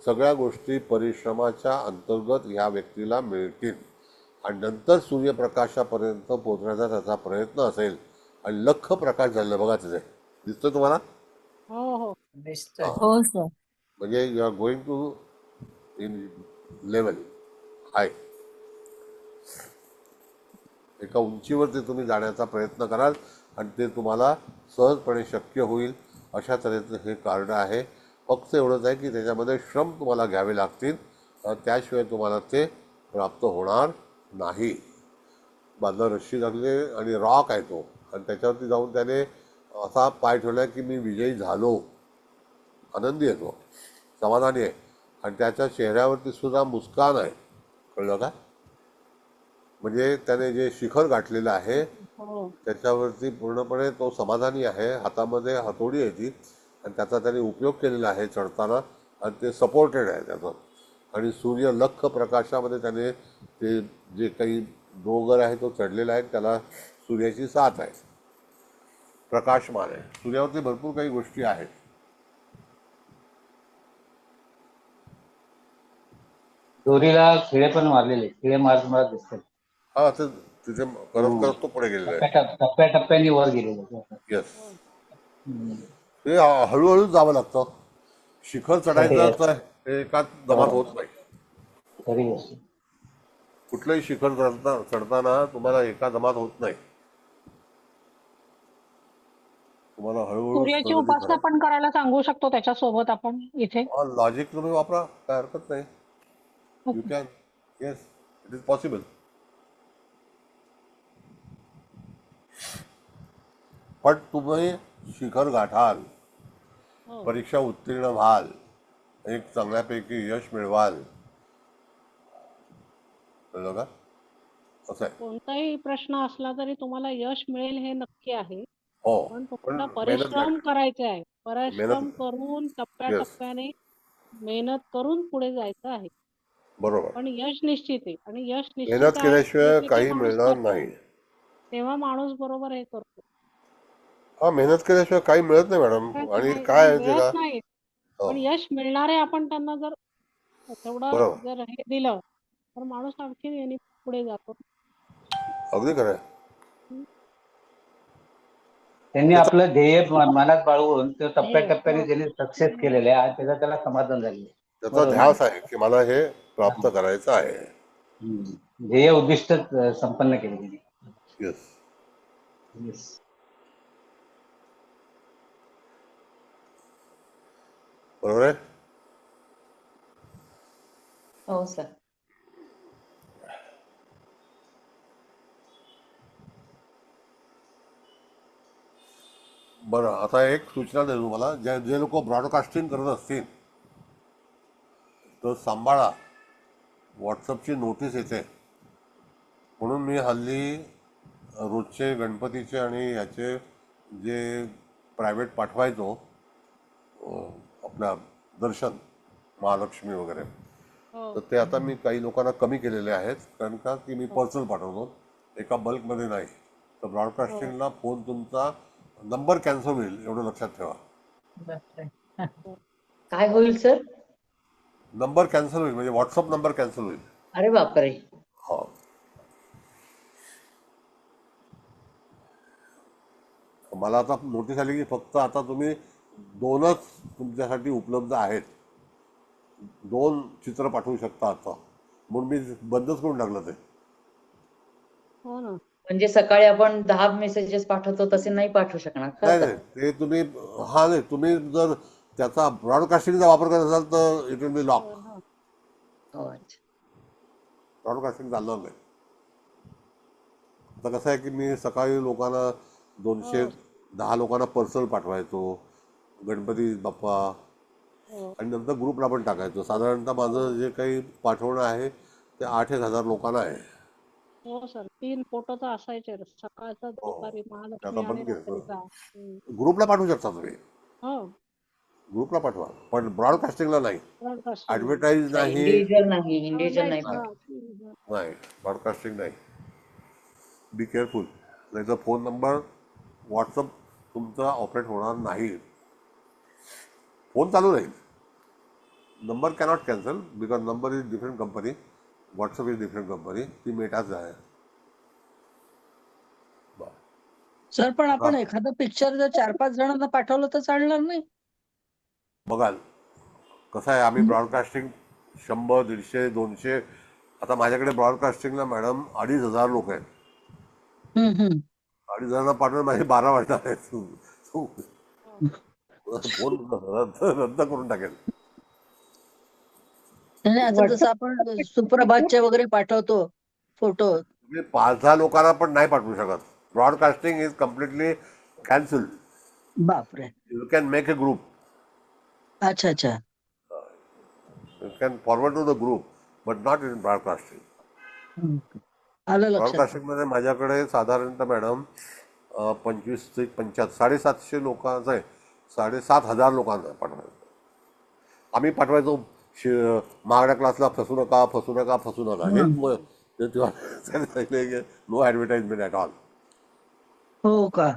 सगळ्या गोष्टी परिश्रमाच्या अंतर्गत ह्या व्यक्तीला मिळतील. आणि नंतर सूर्यप्रकाशापर्यंत पोहोचण्याचा त्याचा प्रयत्न असेल. आणि लख प्रकाश झाला बघा तिथे, दिसतोय तुम्हाला? हो हो. दिसतोय. हो सर. म्हणजे you are going to in level high. एका उंचीवरती तुम्ही जाण्याचा प्रयत्न कराल आणि ते तुम्हाला सहजपणे शक्य होईल. अशा तऱ्हेचं हे कार्ड आहे. फक्त एवढंच आहे की त्याच्यामध्ये श्रम तुम्हाला घ्यावे लागतील, त्याशिवाय तुम्हाला ते प्राप्त होणार नाही. बाजूला रस्सी लागले आणि रॉक आहे तो, आणि त्याच्यावरती जाऊन त्याने असा पाय ठेवला की मी विजयी झालो. आनंदी आहे तो, समाधानी आहे, आणि त्याच्या चेहऱ्यावरती सुद्धा मुस्कान आहे. कळलं का? म्हणजे त्याने जे शिखर गाठलेलं आहे हो. त्याच्यावरती पूर्णपणे तो समाधानी आहे. हातामध्ये हातोडी आहे ती आणि त्याचा त्याने उपयोग केलेला आहे चढताना आणि ते सपोर्टेड आहे त्याचं. आणि सूर्य लख्ख प्रकाशामध्ये त्याने ते जे काही डोंगर आहे तो चढलेला आहे, त्याला सूर्याची साथ आहे, प्रकाशमान आहे. सूर्यावरती भरपूर काही गोष्टी आहेत. दोरीला खिळे पण मारलेले, खिळे मारत मला दिसतात. हा, ते तिथे करत करत तो पुढे गेलेला आहे. टप्प्याटप्प्याने वर गेलेले. येस, ते हळूहळू जावं लागतं. शिखर चढायचं तर हे एकाच दमात होत नाही. खरी गोष्ट. कुठलंही शिखर चढताना तुम्हाला एका दमात होत नाही. तुम्हाला हळूहळू सूर्याची प्रगती उपासना पण करायला सांगू शकतो त्याच्यासोबत आपण इथे. लॉजिक तुम्ही वापरा, काय हरकत नाही. You can, yes, it is possible. पण तुम्ही शिखर गाठाल, हो. परीक्षा उत्तीर्ण व्हाल, एक चांगल्यापैकी यश मिळवाल. कळलं का? असं आहे. कोणताही प्रश्न असला तरी तुम्हाला यश मिळेल हे नक्की आहे. हो, पण पण तुम्हाला मेहनत परिश्रम घ्या. करायचे आहे. परिश्रम मेहनत, करून येस, टप्प्याटप्प्याने मेहनत करून पुढे जायचं आहे. बरोबर. पण यश निश्चित आहे आणि यश निश्चित मेहनत आहे केल्याशिवाय ते काही माणूस मिळणार करतो. नाही. तेव्हा माणूस बरोबर हे करतो. हा, मेहनत केल्याशिवाय काही मिळत नाही मॅडम. आणि काय आहे ते मिळत का? नाही. हो, पण यश मिळणार आहे, आपण त्यांना जर तेवढं बरोबर, जर हे दिलं तर माणूस आणखी यांनी पुढे जातो. अगदी खरं आहे. त्यांनी त्याचा आपलं ध्येय मनात बाळगून ते टप्प्याटप्प्याने त्यांनी सक्सेस केलेले आहे. त्याचा त्याला समाधान झाले. त्याचा बरोबर ना? ध्यास आहे की मला हे प्राप्त करायचं आहे. ध्येय उद्दिष्ट संपन्न केले त्यांनी. Yes, Yes. बरोबर आहे. हो सर. बरं, आता एक सूचना देतो मला. जे लोक ब्रॉडकास्टिंग करत असतील तर सांभाळा, व्हॉट्सअपची नोटीस येते. म्हणून मी हल्ली रोजचे गणपतीचे आणि ह्याचे जे प्रायव्हेट पाठवायचो, आपल्या दर्शन, महालक्ष्मी वगैरे, तर ते आता मी काही लोकांना कमी केलेले आहेत. कारण का की मी पर्सनल पाठवतो, एका बल्कमध्ये नाही. तर ब्रॉडकास्टिंगला फोन तुमचा नंबर कॅन्सल होईल, एवढं लक्षात ठेवा. काय होईल सर? नंबर कॅन्सल होईल, म्हणजे व्हॉट्सअप नंबर कॅन्सल होईल. अरे बापरे. हो, मला आता नोटीस आली की फक्त आता तुम्ही 2च तुमच्यासाठी उपलब्ध आहेत. 2 चित्र पाठवू शकता आता. म्हणून मी बंदच करून टाकलं ते. हो ना. म्हणजे सकाळी आपण 10 मेसेजेस पाठवतो तसे नाही पाठवू शकणार का नाही सर? नाही, ते तुम्ही, हा नाही, तुम्ही जर त्याचा ब्रॉडकास्टिंगचा वापर करत असाल तर इट विल बी लॉक. हो, अच्छा. ब्रॉडकास्टिंग चालणार नाही. आता कसं आहे की मी सकाळी लोकांना 210 लोकांना पर्सनल पाठवायचो, गणपती बाप्पा, आणि नंतर ग्रुपला पण टाकायचो. साधारणतः माझं जे काही पाठवणं आहे ते 8,000 लोकांना आहे. हो सर, 3 फोटो तर असायचे, सकाळचा, हो, दुपारी, ते महालक्ष्मी आता आणि बंद केलं. रात्रीचा. ग्रुपला पाठवू शकता तुम्ही, हो, ग्रुपला पाठवा, पण ब्रॉडकास्टिंगला नाही. ब्रॉडकास्टिंग ऍडव्हर्टाईज नाही, इंडिव्हिज्युअल नाही, इंडिव्हिज्युअल नाही. नाही, ब्रॉडकास्टिंग नाही. बी केअरफुल, नाही तर फोन नंबर, व्हॉट्सअप तुमचा ऑपरेट होणार नाही. फोन चालू राहील. Number cannot cancel because number is different company, WhatsApp is different company, ती मेटाच आहे. सर पण आपण एखादं पिक्चर जर 4-5 जणांना पाठवलं तर चालणार नाही? बघाल कसं आहे, आम्ही ब्रॉडकास्टिंग 100, 150, 200, आता माझ्याकडे ब्रॉडकास्टिंगला मॅडम 2,500 लोक आहेत. 2,500 पाठवून माझे 12 वाजणार आहेत. फोन रद्द करून टाकेल. नाही, आता जसं आपण सुप्रभातचे वगैरे पाठवतो फोटो, तुम्ही 5-10 लोकांना पण नाही पाठवू शकत. Broadcasting is completely cancel. बापरे. You can make a group, अच्छा अच्छा. You can forward to the group but not in broadcasting. आलं लक्षात. ब्रॉडकास्टिंगमध्ये माझ्याकडे साधारणतः मॅडम 25 ते 75 750 लोकांचं आहे, 7,500 लोकांना पाठवायचं. आम्ही पाठवायचो महागड्या क्लासला फसू नका फसू नका फसू नका, हेच ते तेव्हा सांगितलं नो ॲडव्हर्टाइजमेंट ॲट ऑल. हो का?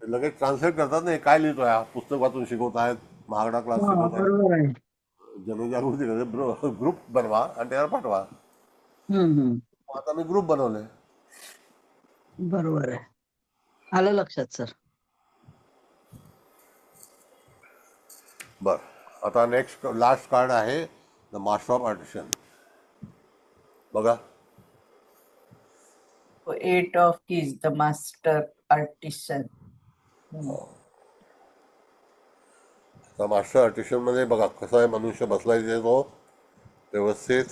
लगेच ट्रान्सलेट करतात नाही, काय लिहितोय हा? पुस्तक वाचून शिकवत आहेत, महागडा क्लास शिकवत आहेत, बरोबर आहे. जनजागृती ग्रुप बनवा आणि त्याला पाठवा. आता मी ग्रुप बनवले. बरोबर आहे. आलं लक्षात सर. बर, आता नेक्स्ट लास्ट कार्ड आहे द मास्टर ऑफ आर्टिशन. बघा, 8 of keys, the master artisan. आता मास्टर आर्टिशन मध्ये बघा कसा आहे मनुष्य बसलाय तिथे, तो व्यवस्थित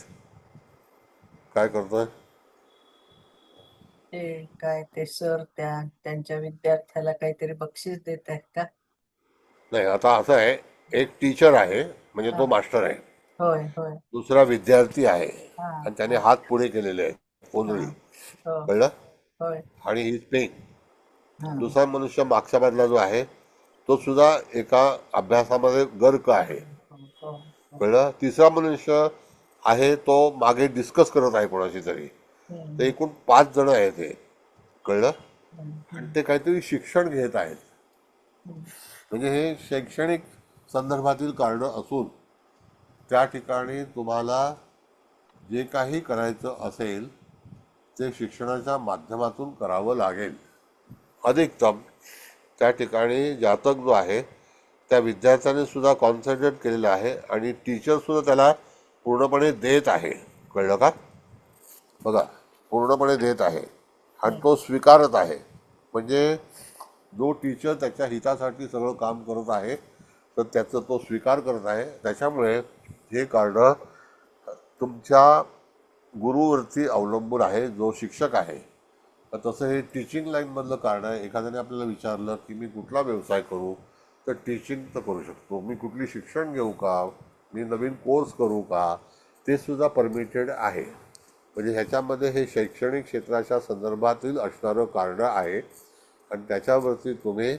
काय करतोय. ते काय ते सर त्यांच्या विद्यार्थ्याला काहीतरी बक्षीस देत आहेत का? नाही, आता असं आहे, एक टीचर आहे म्हणजे तो मास्टर आहे, होय होय. दुसरा विद्यार्थी आहे हा आणि त्याने हात पुढे केलेले आहेत कोंदळी, हो कळलं, होय. आणि ही पेन. हा. दुसरा मनुष्य मागच्या बाजूला जो आहे तो सुद्धा एका अभ्यासामध्ये गर्क आहे, हो. कळलं. तिसरा मनुष्य आहे तो मागे डिस्कस करत आहे कोणाशी तरी. ते एकूण 5 जण आहेत हे, कळलं. आणि ते काहीतरी शिक्षण घेत आहेत, म्हणजे हे शैक्षणिक संदर्भातील कार्ड असून त्या ठिकाणी तुम्हाला जे काही करायचं असेल ते शिक्षणाच्या माध्यमातून करावं लागेल. अधिकतम त्या ठिकाणी जातक जो आहे त्या विद्यार्थ्याने सुद्धा कॉन्सन्ट्रेट केलेलं आहे आणि टीचर सुद्धा त्याला पूर्णपणे देत आहे, कळलं का. बघा, पूर्णपणे देत आहे आणि तो स्वीकारत आहे. म्हणजे जो टीचर त्याच्या हितासाठी सगळं काम करत आहे तर त्याचं तो स्वीकार करत आहे. त्याच्यामुळे हे कार्ड तुमच्या गुरुवरती अवलंबून आहे, जो शिक्षक आहे. तर तसं हे टीचिंग लाईनमधलं कार्ड आहे. एखाद्याने आपल्याला विचारलं की मी कुठला व्यवसाय करू, तर टीचिंगचं करू शकतो. मी कुठली शिक्षण घेऊ का, मी नवीन कोर्स करू का, ते सुद्धा परमिटेड आहे. म्हणजे ह्याच्यामध्ये हे शैक्षणिक क्षेत्राच्या संदर्भातील असणारं कार्ड आहे आणि त्याच्यावरती तुम्ही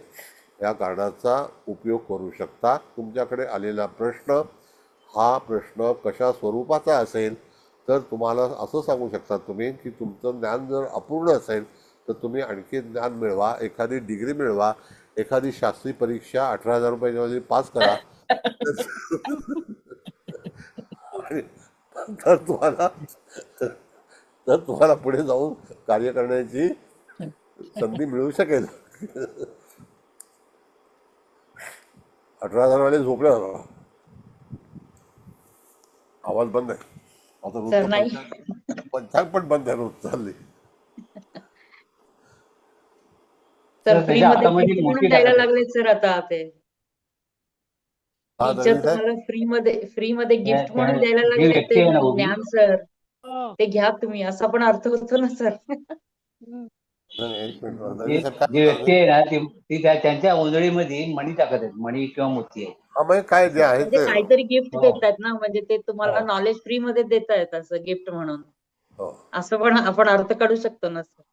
या कार्डाचा उपयोग करू शकता. तुमच्याकडे आलेला प्रश्न हा प्रश्न कशा स्वरूपाचा असेल तर तुम्हाला असं सांगू शकता तुम्ही की तुमचं ज्ञान जर अपूर्ण असेल तर तुम्ही आणखी ज्ञान मिळवा, एखादी डिग्री मिळवा, एखादी शास्त्री परीक्षा 18,000 रुपयामध्ये पास करा आणि तर तुम्हाला पुढे जाऊन कार्य करण्याची संधी मिळू शकेल. 18,000 वाले झोपले होता. आवाज बंद आहे आता. सर नाही, पंचांग पण बंद आहे, रोज चालली. सर फ्री त्याच्या मध्ये हातामध्ये गिफ्ट मोठी म्हणून द्यायला टाकत लागले सर आता ते. हा, टीचर नवीन आहे. तुम्हाला फ्री मध्ये गिफ्ट म्हणून द्यायला जी लागले व्यक्ती ते आहे ना उभी, ज्ञान सर, ते घ्या तुम्ही, असा पण अर्थ होतो ना सर. नाही, एक मिनिट, जी नवीन साहेब काय जी म्हणता व्यक्ती तुम्ही? आहे ना ती त्यांच्या उंजळीमध्ये मणी टाकत आहेत, मणी किंवा मोती आहे. हा, मग काय जे आहे म्हणजे ते. काहीतरी गिफ्ट हो देतात ना, म्हणजे ते तुम्हाला हो नॉलेज फ्री मध्ये देत आहेत असं गिफ्ट म्हणून. हो. असं पण आपण अर्थ काढू शकतो ना सर.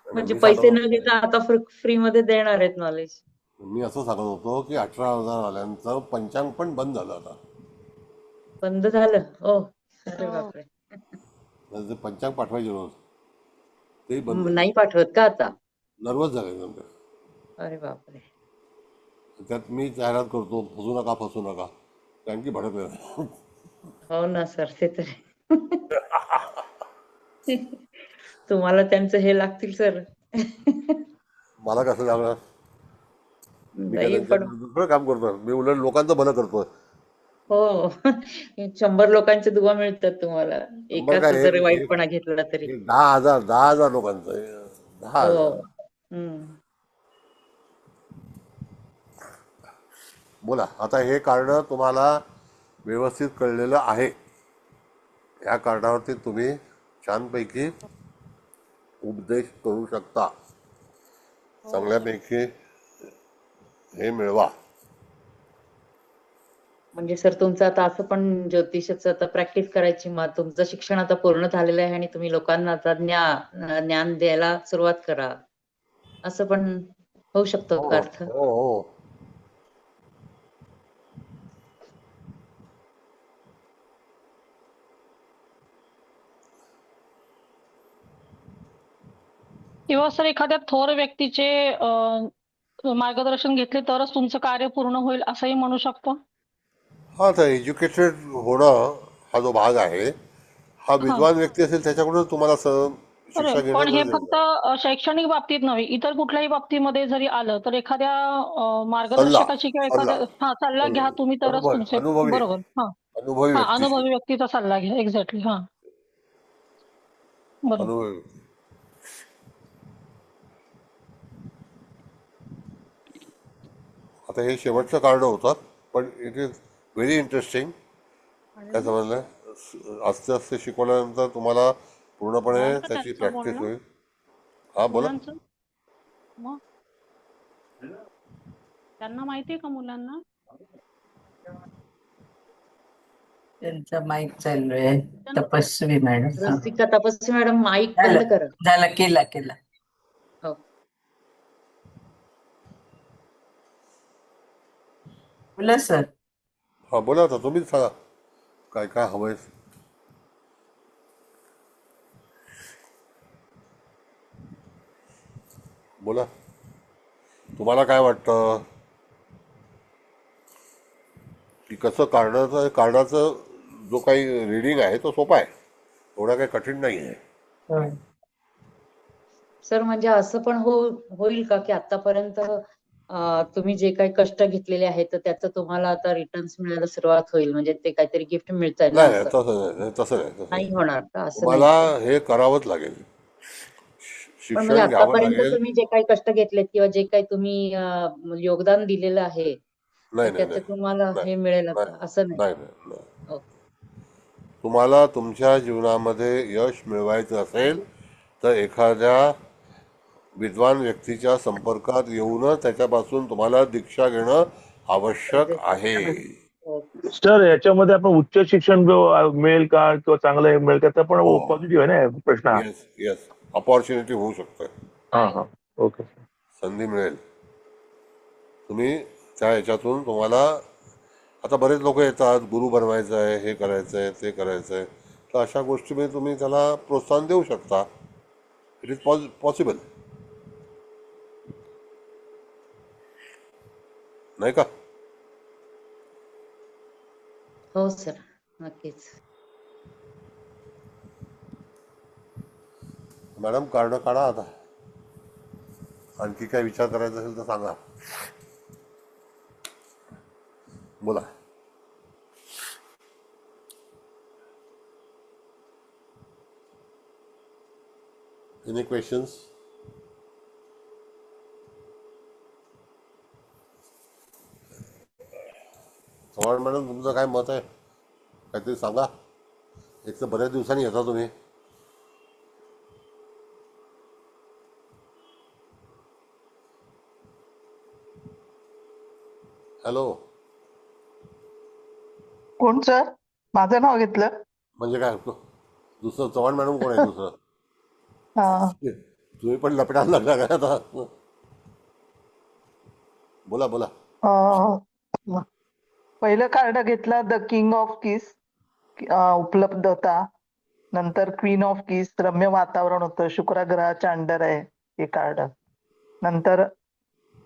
म्हणजे मी पैसे सांगत न घेता आता फ्री मध्ये देणार आहेत नॉलेज. मी असं सांगत होतो की 18,000 वाल्यांचं पंचांग पण बंद झालं आता. बंद झालं हो. अरे बापरे. म्हणजे ते पंचांग पाठवायचे रोज, ते बंद झालं. नाही पाठवत का आता? नर्वस झाले एकदम ते. अरे बापरे. त्यात मी जाहिरात करतो फसू नका फसू नका, त्यांची भडक नाही. हो ना सर, ते तर तुम्हाला त्यांचं हे लागतील सर. मला कसं लागणार, मी काय नाही त्यांच्या पण दुसरं काम करतोय, मी उलट लोकांचं भलं करतोय. हो. 100 लोकांच्या दुवा मिळतात तुम्हाला, नंबर एकाच काय, जरी वाईटपणा घेतला तरी. 10,000 लोकांचं आहे. 10,000. हो. बोला, आता हे कार्ड तुम्हाला व्यवस्थित कळलेलं आहे. या कार्डावरती तुम्ही छानपैकी उपदेश करू शकता, चांगल्यापैकी हे मिळवा. म्हणजे सर तुमचं आता असं पण ज्योतिषाचं आता प्रॅक्टिस करायची, मग तुमचं शिक्षण आता पूर्ण झालेलं आहे आणि तुम्ही लोकांना आता ज्ञान द्यायला सुरुवात करा, असं पण होऊ शकतो हो का अर्थ? हो हो. किंवा सर एखाद्या थोर व्यक्तीचे मार्गदर्शन घेतले तरच तुमचं कार्य पूर्ण होईल असंही म्हणू शकतो. हा, तर एज्युकेटेड होणं हा जो भाग आहे, हा हा विद्वान व्यक्ती असेल त्याच्याकडूनच तुम्हाला शिक्षा बरोबर, पण घेणं हे गरजेचं फक्त आहे. शैक्षणिक बाबतीत नव्हे, इतर कुठल्याही बाबतीमध्ये जरी आलं तर एखाद्या सल्ला मार्गदर्शकाची किंवा सल्ला एखाद्या सल्ला घ्या तुम्ही तरच बरोबर, तुमचे अनुभवी बरोबर. हा अनुभवी हा व्यक्तीशी अनुभवी व्यक्तीचा सल्ला घ्या. एक्झॅक्टली. हा बरोबर. अनुभवी व्यक्ती. आता हे शेवटचं कार्ड होतं, पण इट इज व्हेरी इंटरेस्टिंग. काय समजलं, आस्ते आस्ते शिकवल्यानंतर तुम्हाला पूर्णपणे रॉंग का त्याची त्यांचं प्रॅक्टिस बोलणं होईल. हा, बोला. मुलांचं? मग त्यांना माहितीये का मुलांना? त्यांचा माईक चालू आहे. तपस्वी मॅडम. हा. रसिका तपस्वी मॅडम माईक बंद झालं करा. झालं, केला. हो. बोला सर. हा, बोला. आता तुम्हीच सांगा काय काय हवंय. बोला, तुम्हाला काय वाटतं की कसं कार्डाचं जो काही रिडिंग आहे तो सोपा आहे, एवढा काही कठीण नाही आहे. होय. सर म्हणजे असं पण होईल का की आतापर्यंत तुम्ही जे काही कष्ट घेतलेले आहेत तर त्याचं तुम्हाला आता रिटर्न्स मिळायला सुरुवात होईल, म्हणजे ते काहीतरी गिफ्ट मिळतंय ना नाही नाही, असं? तसं नाही. नाही होणार का? असं नाही तुम्हाला का? हे करावंच लागेल, पण म्हणजे शिक्षण घ्यावं आतापर्यंत लागेल. तुम्ही जे काही कष्ट घेतलेत किंवा जे काही तुम्ही योगदान दिलेलं आहे तर नाही नाही त्याचे नाही तुम्हाला नाही हे मिळेल नाही आता, असं नाही? नाही नाही नाही. ओके. तुम्हाला तुमच्या जीवनामध्ये यश मिळवायचं असेल तर एखाद्या विद्वान व्यक्तीच्या संपर्कात येऊनच त्याच्यापासून तुम्हाला दीक्षा घेणं आवश्यक आहे. ओके. सर याच्यामध्ये आपण उच्च शिक्षण मिळेल का किंवा चांगलं हे मिळेल का, तर पण हो, पॉझिटिव्ह आहे ना प्रश्न हा. येस येस, अपॉर्च्युनिटी होऊ शकते, हा ओके. संधी मिळेल. तुम्ही त्या ह्याच्यातून तुम्हाला, आता बरेच लोक येतात, गुरु बनवायचं आहे, हे करायचं आहे, ते करायचं आहे, तर अशा गोष्टीमध्ये तुम्ही त्याला प्रोत्साहन देऊ शकता. इट इज पॉसिबल, नाही का? हो सर, नक्कीच. मॅडम, कार्ड काढा आता. आणखी काय विचार करायचा असेल तर सांगा, बोला. Any questions? चव्हाण मॅडम, तुमचं काय मत आहे? काहीतरी सांगा. एक तर बऱ्याच दिवसांनी येता तुम्ही. हॅलो. कोण सर? माझं नाव घेतलं? म्हणजे काय दुसरं चव्हाण मॅडम कोण आहे दुसरं? हा, तुम्ही पण लपडायला लागला काय आता? बोला बोला. अं, पहिलं कार्ड घेतलं द किंग ऑफ किस, उपलब्धता. नंतर क्वीन ऑफ किस, रम्य वातावरण होतं, शुक्र ग्रहाच्या अंडर आहे हे कार्ड. नंतर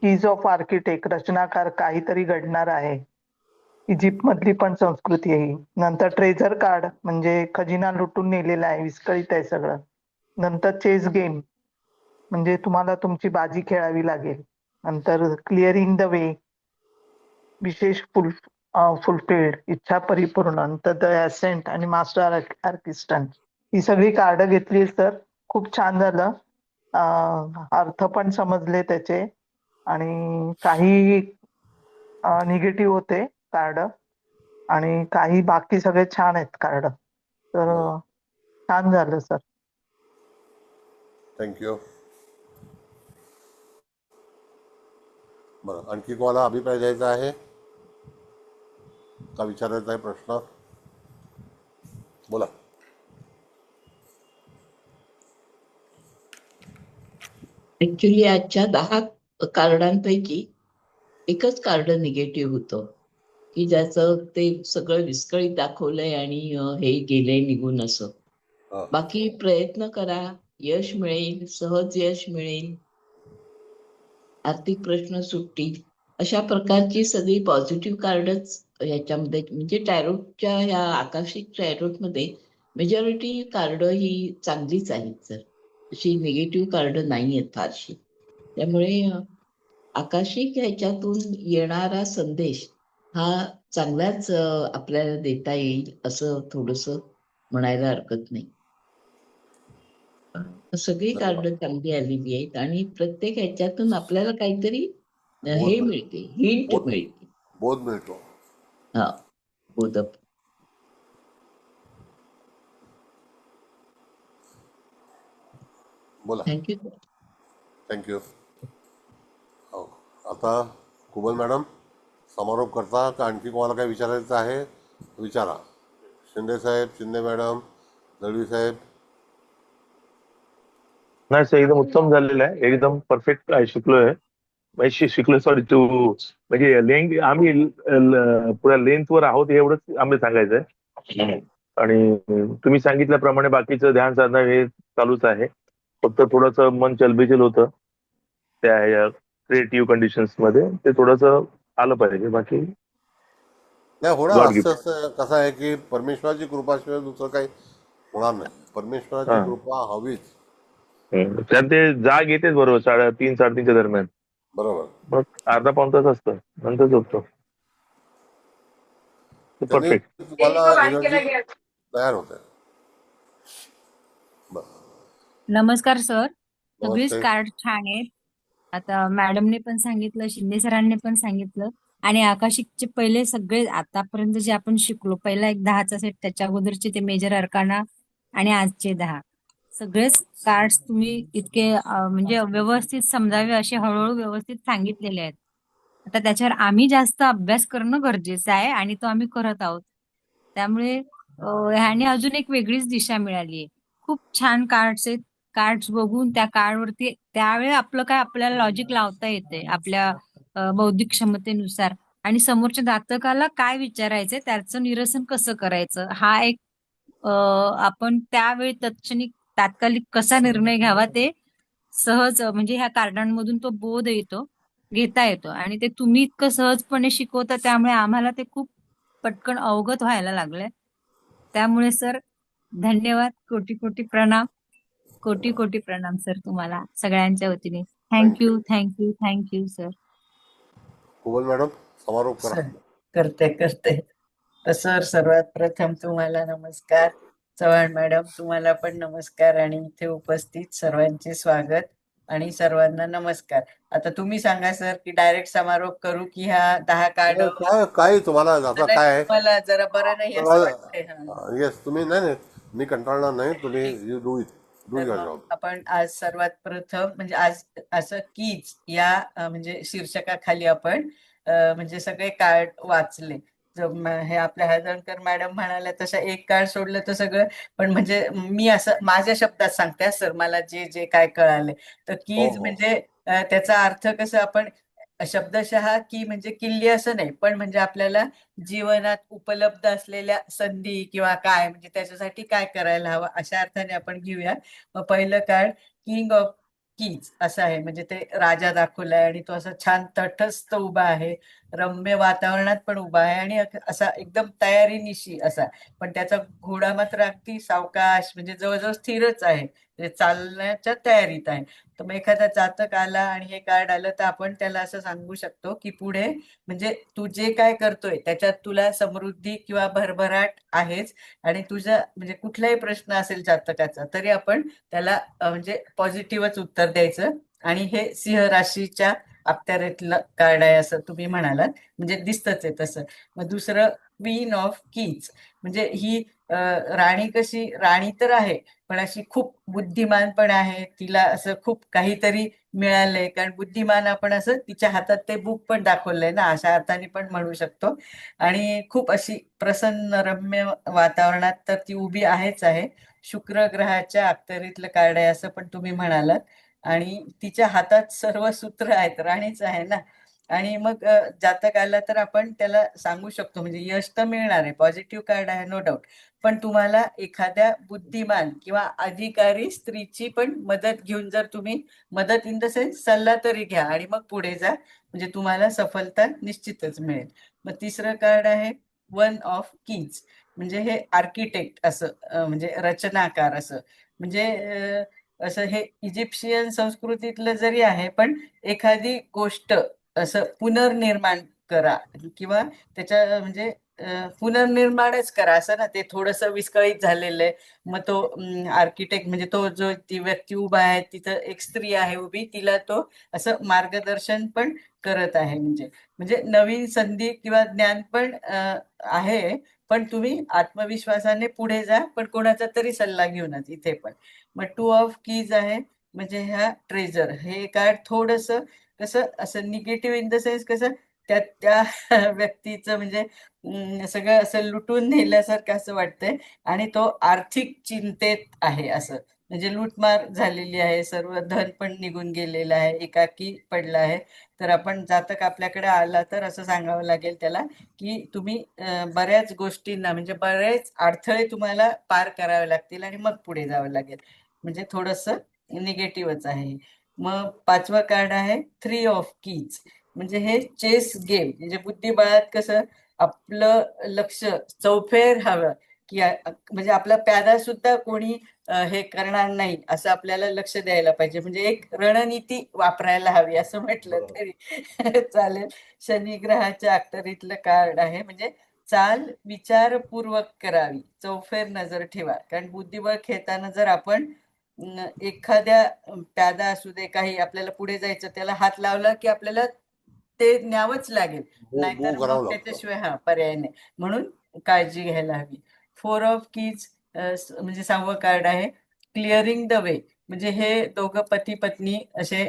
कीज ऑफ आर्किटेक्ट, रचनाकार, काहीतरी घडणार आहे. इजिप्त मधली पण संस्कृती आहे ही. नंतर ट्रेझर कार्ड, म्हणजे खजिना लुटून नेलेला आहे, विस्कळीत आहे सगळं. नंतर चेस गेम, म्हणजे तुम्हाला तुमची बाजी खेळावी लागेल. नंतर क्लिअरिंग द वे, विशेष फुलफिल्ड, इच्छा परिपूर्ण. नंतर द ॲसेंट आणि मास्टर आर्किस्टन. ही सगळी कार्ड घेतली तर खूप छान झालं. अर्थ पण समजले त्याचे, आणि काही निगेटिव्ह होते कार्ड, आणि काही बाकी सगळे छान आहेत कार्ड. तर छान झालं सर. थँक्यू. बरं, आणखी कोणाला अभिप्राय द्यायचा आहे? का विचारायचा आहे प्रश्न? बोला. ऍक्च्युली आजच्या 10 कार्डांपैकी एकच कार्ड निगेटिव्ह होतं की ज्याचं ते सगळं विस्कळीत दाखवलंय आणि हे गेलंय निघून असं. बाकी प्रयत्न करा, यश मिळेल, सहज यश मिळेल, आर्थिक प्रश्न सुटतील, अशा प्रकारची सगळी पॉझिटिव्ह कार्डच ह्याच्यामध्ये, म्हणजे टॅरोटच्या ह्या आकाशिक टॅरोटमध्ये मेजॉरिटी कार्ड ही चांगलीच आहेत सर, अशी निगेटिव्ह कार्ड नाही आहेत फारशी. त्यामुळे आकाशिक ह्याच्यातून येणारा संदेश हा चांगलाच आपल्याला देता येईल असं थोडस म्हणायला हरकत नाही. सगळी कार्ड चांगली आलेली आहेत आणि प्रत्येक ह्याच्यातून आपल्याला काहीतरी हे मिळते, हिंट मिळते, बोध मिळतो. हा, बोधप. बोला. थँक्यू. थँक्यू. हो, आता कुबल मॅडम समारोप करता का आणखी कोणाला काही विचारायचं आहे? विचारा. शिंदे साहेब, शिंदे मॅडम, दळवी साहेब. नाही सर, एकदम उत्तम झालेलं आहे, एकदम परफेक्ट आहे, शिकलोय. शिकलो सॉरी तू, म्हणजे लेंथ आम्ही पुऱ्या लेंथवर आहोत एवढंच आम्ही सांगायचंय. आणि तुम्ही सांगितल्याप्रमाणे बाकीचं ध्यान साधना हे चालूच आहे. फक्त थोडंसं मन चलबिचल होतं त्या क्रिएटिव्ह कंडिशन्स मध्ये, ते थोडंसं आलं पाहिजे. बाकी नाही होणार. God gift. असं कसं आहे की परमेश्वराची कृपाशिवाय दुसरं काही होणार नाही. परमेश्वराची कृपा हवीच. त्यात ते जाग येतेच बरोबर 3:30 3:30च्या दरम्यान. बरोबर. मग अर्धा पाऊण तास असतं, नंतर झोपतो. परफेक्ट. तुम्हाला एनर्जी तयार होत आहे. नमस्कार सर, सगळीच नमस्ते. कार्ड छान आहेत. आता मॅडमने पण सांगितलं, शिंदे सरांनी पण सांगितलं, आणि आकाशिकचे पहिले सगळे आतापर्यंत जे आपण शिकलो, पहिला एक 10चा सेट, त्याच्या अगोदरचे ते मेजर अर्काना आणि आजचे 10, सगळेच कार्ड्स तुम्ही इतके म्हणजे व्यवस्थित समजावे असे हळूहळू व्यवस्थित सांगितलेले आहेत. आता त्याच्यावर आम्ही जास्त अभ्यास करणं गरजेचं आहे आणि तो आम्ही करत आहोत. त्यामुळे ह्याने अजून एक वेगळीच दिशा मिळाली आहे. खूप छान कार्ड्स आहेत. कार्ड्स बघून त्या कार्डवरती त्यावेळी आपलं काय आपल्याला लॉजिक लावता येते आपल्या बौद्धिक क्षमतेनुसार, आणि समोरच्या जातकाला काय विचारायचंय, त्याचं निरसन कसं करायचं, हा एक आपण त्यावेळी तात्कालिक कसा निर्णय घ्यावा ते सहज म्हणजे ह्या कार्डांमधून तो बोध येतो, घेता येतो, आणि ते तुम्ही इतकं सहजपणे शिकवता, त्यामुळे आम्हाला ते खूप पटकन अवगत व्हायला लागलंय. त्यामुळे सर धन्यवाद, कोटी कोटी प्रणाम, कोटी कोटी प्रणाम सर तुम्हाला सगळ्यांच्या वतीने. Thank you thank you thank you sir. Kubal madam समारोप करा. करते. तर सर सर्वात प्रथम तुम्हाला नमस्कार. चव्हाण मॅडम तुम्हाला पण नमस्कार आणि इथे उपस्थित सर्वांचे स्वागत आणि सर्वांना नमस्कार. आता तुम्ही सांगा सर की डायरेक्ट समारोप करू की ह्या 10 कार्ड काय तुम्हाला आता काय आहे? मला जरा बरं नाही असं वाटतंय. येस, तुम्ही नाही मी कंटाळणार नाही. तुम्ही you do it, do your job. आपण आज सर्वात प्रथम म्हणजे आज असं कीच या म्हणजे शीर्षकाखाली आपण म्हणजे सगळे कार्ड वाचले. हे आपल्या हळदणकर मॅडम म्हणाल्या तसं एक कार्ड सोडलं तर सगळं, पण म्हणजे मी असं माझ्या शब्दात सांगते सर, मला जे काय कळाले तर कीज म्हणजे त्याचा अर्थ कसं आपण शब्दशः की म्हणजे किल्ली असं नाही, पण म्हणजे आपल्याला जीवनात उपलब्ध असलेल्या संधी किंवा काय म्हणजे त्याच्यासाठी काय करायला हवं अशा अर्थाने आपण घेऊया. मग पहिलं कार्ड किंग ऑफ कीज असं आहे, म्हणजे ते राजा दाखवलाय आणि तो असा छान तटस्थ उभा आहे, रम्य वातावरणात पण उभा आहे आणि असा एकदम तयारीनिशी असा, पण त्याचा घोडा मात्र अगदी सावकाश म्हणजे जवळजवळ स्थिरच आहे, म्हणजे चालण्याच्या तयारीत आहे. तर मग एखादा जातक आला आणि हे कार्ड आलं तर आपण त्याला असं सांगू शकतो की पुढे म्हणजे तू जे काय करतोय त्याच्यात तुला समृद्धी किंवा भरभराट आहेच, आणि तुझा म्हणजे कुठलाही प्रश्न असेल जातकाचा तरी आपण त्याला म्हणजे पॉझिटिव्हच उत्तर द्यायचं. आणि हे सिंह राशीच्या अखत्यारीतलं कार्ड आहे असं तुम्ही म्हणालात, म्हणजे दिसतच आहे तसं. मग दुसरं क्वीन ऑफ कीज, म्हणजे ही राणी कशी, राणी तर आहे पण अशी खूप बुद्धिमान पण आहे, तिला असं खूप काहीतरी मिळालंय, कारण बुद्धिमान आपण असं तिच्या हातात ते बुक पण दाखवलंय ना, अशा अर्थाने पण म्हणू शकतो. आणि खूप अशी प्रसन्न रम्य वातावरणात तर ती उभी आहेच आहे. शुक्र ग्रहाच्या अखत्यारीतलं कार्ड आहे असं पण तुम्ही म्हणालात. आणि तिच्या हातात सर्व सूत्र आहेत, राणीच आहे ना. आणि मग जातक आला तर आपण त्याला सांगू शकतो, म्हणजे यश तर मिळणार आहे, पॉझिटिव्ह कार्ड आहे नो डाऊट. पण तुम्हाला एखाद्या बुद्धिमान किंवा अधिकारी स्त्रीची पण मदत घेऊन, जर तुम्ही मदत इन द सेन्स सल्ला तरी घ्या आणि मग पुढे जा, म्हणजे तुम्हाला सफलता निश्चितच मिळेल. मग तिसरं कार्ड आहे वन ऑफ कीज, म्हणजे हे आर्किटेक्ट असं म्हणजे रचनाकार असं, म्हणजे असं हे इजिप्शियन संस्कृतीतलं जरी आहे, पण एखादी गोष्ट असं पुनर्निर्माण करा किंवा त्याच्या म्हणजे पुनर्निर्माणच करा असं ना, ते थोडंसं विस्कळीत झालेलं आहे. मग तो आर्किटेक्ट म्हणजे तो जो ती व्यक्ती उभा आहे, तिथं एक स्त्री आहे उभी, तिला तो असं मार्गदर्शन पण करत आहे. म्हणजे म्हणजे नवीन संधी किंवा ज्ञान पण आहे, पण तुम्ही आत्मविश्वासाने पुढे जा, पण कोणाचा तरी सल्ला घेऊनच इथे पण. मग टू ऑफ कीज आहे, म्हणजे ह्या ट्रेजर हे कार्ड थोडस कसं असं निगेटिव्ह इन द सेन्स, कसं त्या त्या व्यक्तीचं म्हणजे सगळं असं लुटून नेल्यासारखं असं वाटतंय. आणि तो आर्थिक चिंतेत आहे असं, म्हणजे लूटमार झालेली आहे, सर्व धन पण निघून गेलेलं आहे, एकाकी पडला आहे. तर आपण जातक आपल्याकडे आला तर असं सांगावं लागेल त्याला की तुम्ही बऱ्याच गोष्टींना म्हणजे बरेच अडथळे तुम्हाला पार करावे लागतील आणि मग पुढे जावं लागेल, म्हणजे थोडस निगेटिव्हच आहे. मग पाचवं कार्ड आहे थ्री ऑफ कीज, म्हणजे हे चेस गेम, म्हणजे बुद्धिबळात कसं आपलं लक्ष चौफेर हवं, की म्हणजे आपला प्यादा सुद्धा कोणी हे करणार नाही असं आपल्याला लक्ष द्यायला पाहिजे, म्हणजे एक रणनीती वापरायला हवी असं म्हटलं तरी चालेल. शनी ग्रहाच्या अखत्यारीतलं कार्ड आहे, म्हणजे चाल विचारपूर्वक करावी, चौफेर नजर ठेवा, कारण बुद्धिबळ खेळताना जर आपण एखाद्या प्यादा असू दे काही आपल्याला पुढे जायचं, त्याला हात लावला की आपल्याला ते न्यावंच लागेल, नाहीतर मूव मग करावं लागतं. त्याच्याशिवाय हा पर्याय नाही, म्हणून काळजी घ्यायला हवी. फोर ऑफ कीज म्हणजे 6वं कार्ड आहे क्लिअरिंग द वे, म्हणजे हे दोघं पती पत्नी असे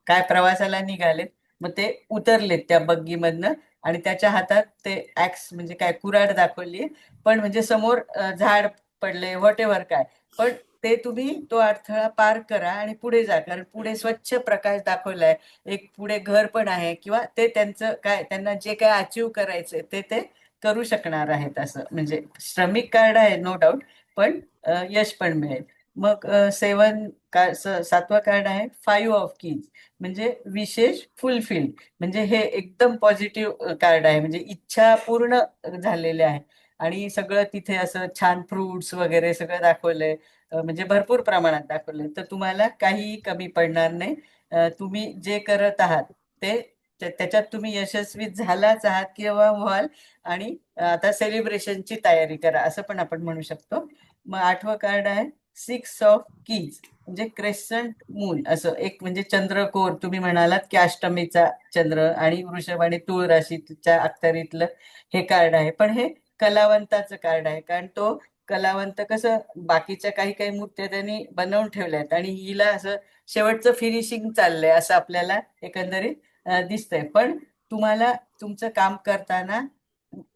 काय प्रवासाला निघालेत, मग ते उतरलेत त्या बग्गीमधनं आणि त्याच्या हातात ते ऍक्स म्हणजे काय कुऱ्हाड दाखवली, पण म्हणजे समोर झाड पडले व्हॉट एव्हर काय, पण ते तुम्ही तो अडथळा पार करा आणि पुढे जा, कारण पुढे स्वच्छ प्रकाश दाखवलाय, एक पुढे घर पण आहे, किंवा ते त्यांचं काय त्यांना जे काय अचीव करायचंय ते करू शकणार आहेत असं, म्हणजे श्रमिक कार्ड आहे नो डाऊट, पण यश पण मिळेल. मग 7वा कार्ड आहे 5 ऑफ कीज, म्हणजे विशेष फुलफिल, म्हणजे हे एकदम पॉझिटिव्ह कार्ड आहे, म्हणजे इच्छा पूर्ण झालेल्या आहे आणि सगळं तिथे असं छान फ्रुट्स वगैरे सगळं दाखवलंय, म्हणजे भरपूर प्रमाणात दाखवलंय, तर तुम्हाला काहीही कमी पडणार नाही. तुम्ही जे करत आहात ते त्याच्यात तुम्ही यशस्वी झालाच आहात किंवा व्हाल, आणि आता सेलिब्रेशनची तयारी करा असं पण आपण म्हणू शकतो. मग 8वं कार्ड आहे 6 ऑफ कीज, म्हणजे क्रेसंट मून असं एक, म्हणजे चंद्रकोर, तुम्ही म्हणालात की अष्टमीचा चंद्र आणि वृषभ आणि तुळ राशीच्या अखत्यारीतलं हे कार्ड आहे, पण हे कलावंताचं कार्ड आहे, कारण तो कलावंत कसं बाकीच्या काही काही मूर्त्या त्यांनी बनवून ठेवल्या आहेत आणि हिला असं शेवटचं फिनिशिंग चाललंय असं आपल्याला एकंदरीत दिसतंय. पण तुम्हाला तुमचं काम करताना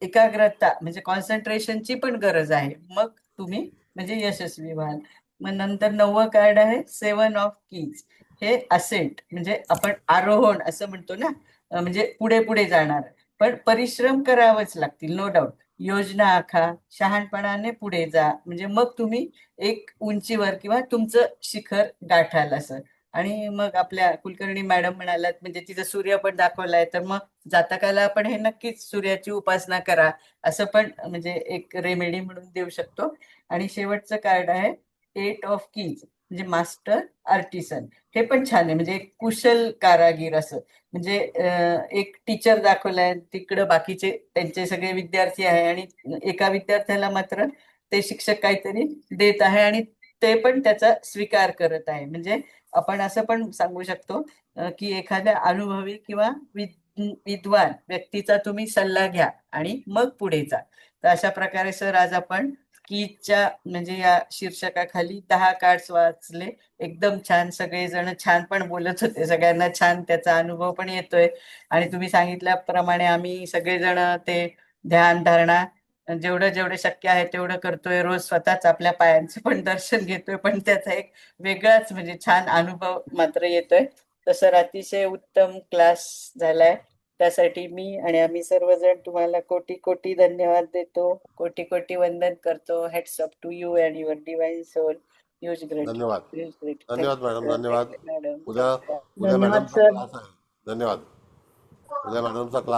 एकाग्रता म्हणजे कॉन्सन्ट्रेशनची पण गरज आहे, मग तुम्ही म्हणजे यशस्वी व्हाल. मग नंतर 9वं कार्ड आहे 7 ऑफ कीज, हे असेंट, म्हणजे आपण आरोहण असं म्हणतो ना, म्हणजे पुढे पुढे जाणार, पण परिश्रम करावंच लागतील नो डाऊट. योजना आखा, शहाणपणाने पुढे जा, म्हणजे मग तुम्ही एक उंचीवर किंवा तुमचं शिखर गाठाल असं. आणि मग आपल्या कुलकर्णी मॅडम म्हणालात, म्हणजे तिचा सूर्य पण दाखवलाय, तर मग जातकाला आपण हे नक्कीच सूर्याची उपासना करा असं पण म्हणजे एक रेमेडी म्हणून देऊ शकतो. आणि शेवटचं कार्ड आहे 8 ऑफ कीज, म्हणजे मास्टर आर्टिसन, हे पण छान आहे, म्हणजे एक कुशल कारागीर असं, म्हणजे एक टीचर दाखवलाय, तिकडं बाकीचे त्यांचे सगळे विद्यार्थी आहे आणि एका विद्यार्थ्याला मात्र ते शिक्षक काहीतरी देत आहे आणि ते पण त्याचा स्वीकार करत आहे, म्हणजे आपण असं पण सांगू शकतो की एखाद्या अनुभवी किंवा विद्वान व्यक्तीचा तुम्ही सल्ला घ्या आणि मग पुढे जा. तर अशा प्रकारे सर आज आपण कीजच्या म्हणजे या शीर्षकाखाली 10 कार्ड्स वाचले. एकदम छान, सगळेजण छान पण बोलत होते, सगळ्यांना छान त्याचा अनुभव पण येतोय. आणि तुम्ही सांगितल्याप्रमाणे आम्ही सगळेजण ते ध्यान धारणा जेवढं जेवढं शक्य आहे तेवढं करतोय. रोज स्वतःच आपल्या पायांचं पण दर्शन घेतोय, पण त्याचा एक वेगळाच म्हणजे छान अनुभव मात्र येतोय. तसं अतिशय उत्तम क्लास झालाय. त्यासाठी मी आणि आम्ही सर्वजण तुम्हाला कोटी कोटी धन्यवाद देतो, कोटी कोटी वंदन करतो. Heads up to you and your divine soul. Huge great, धन्यवाद. Huge great. धन्यवाद मॅडम, धन्यवाद. मॅडम. उद्या धन्यवाद मॅडमचा सर. क्लास आहे. धन्यवाद. उद्या मॅडमचा क्लास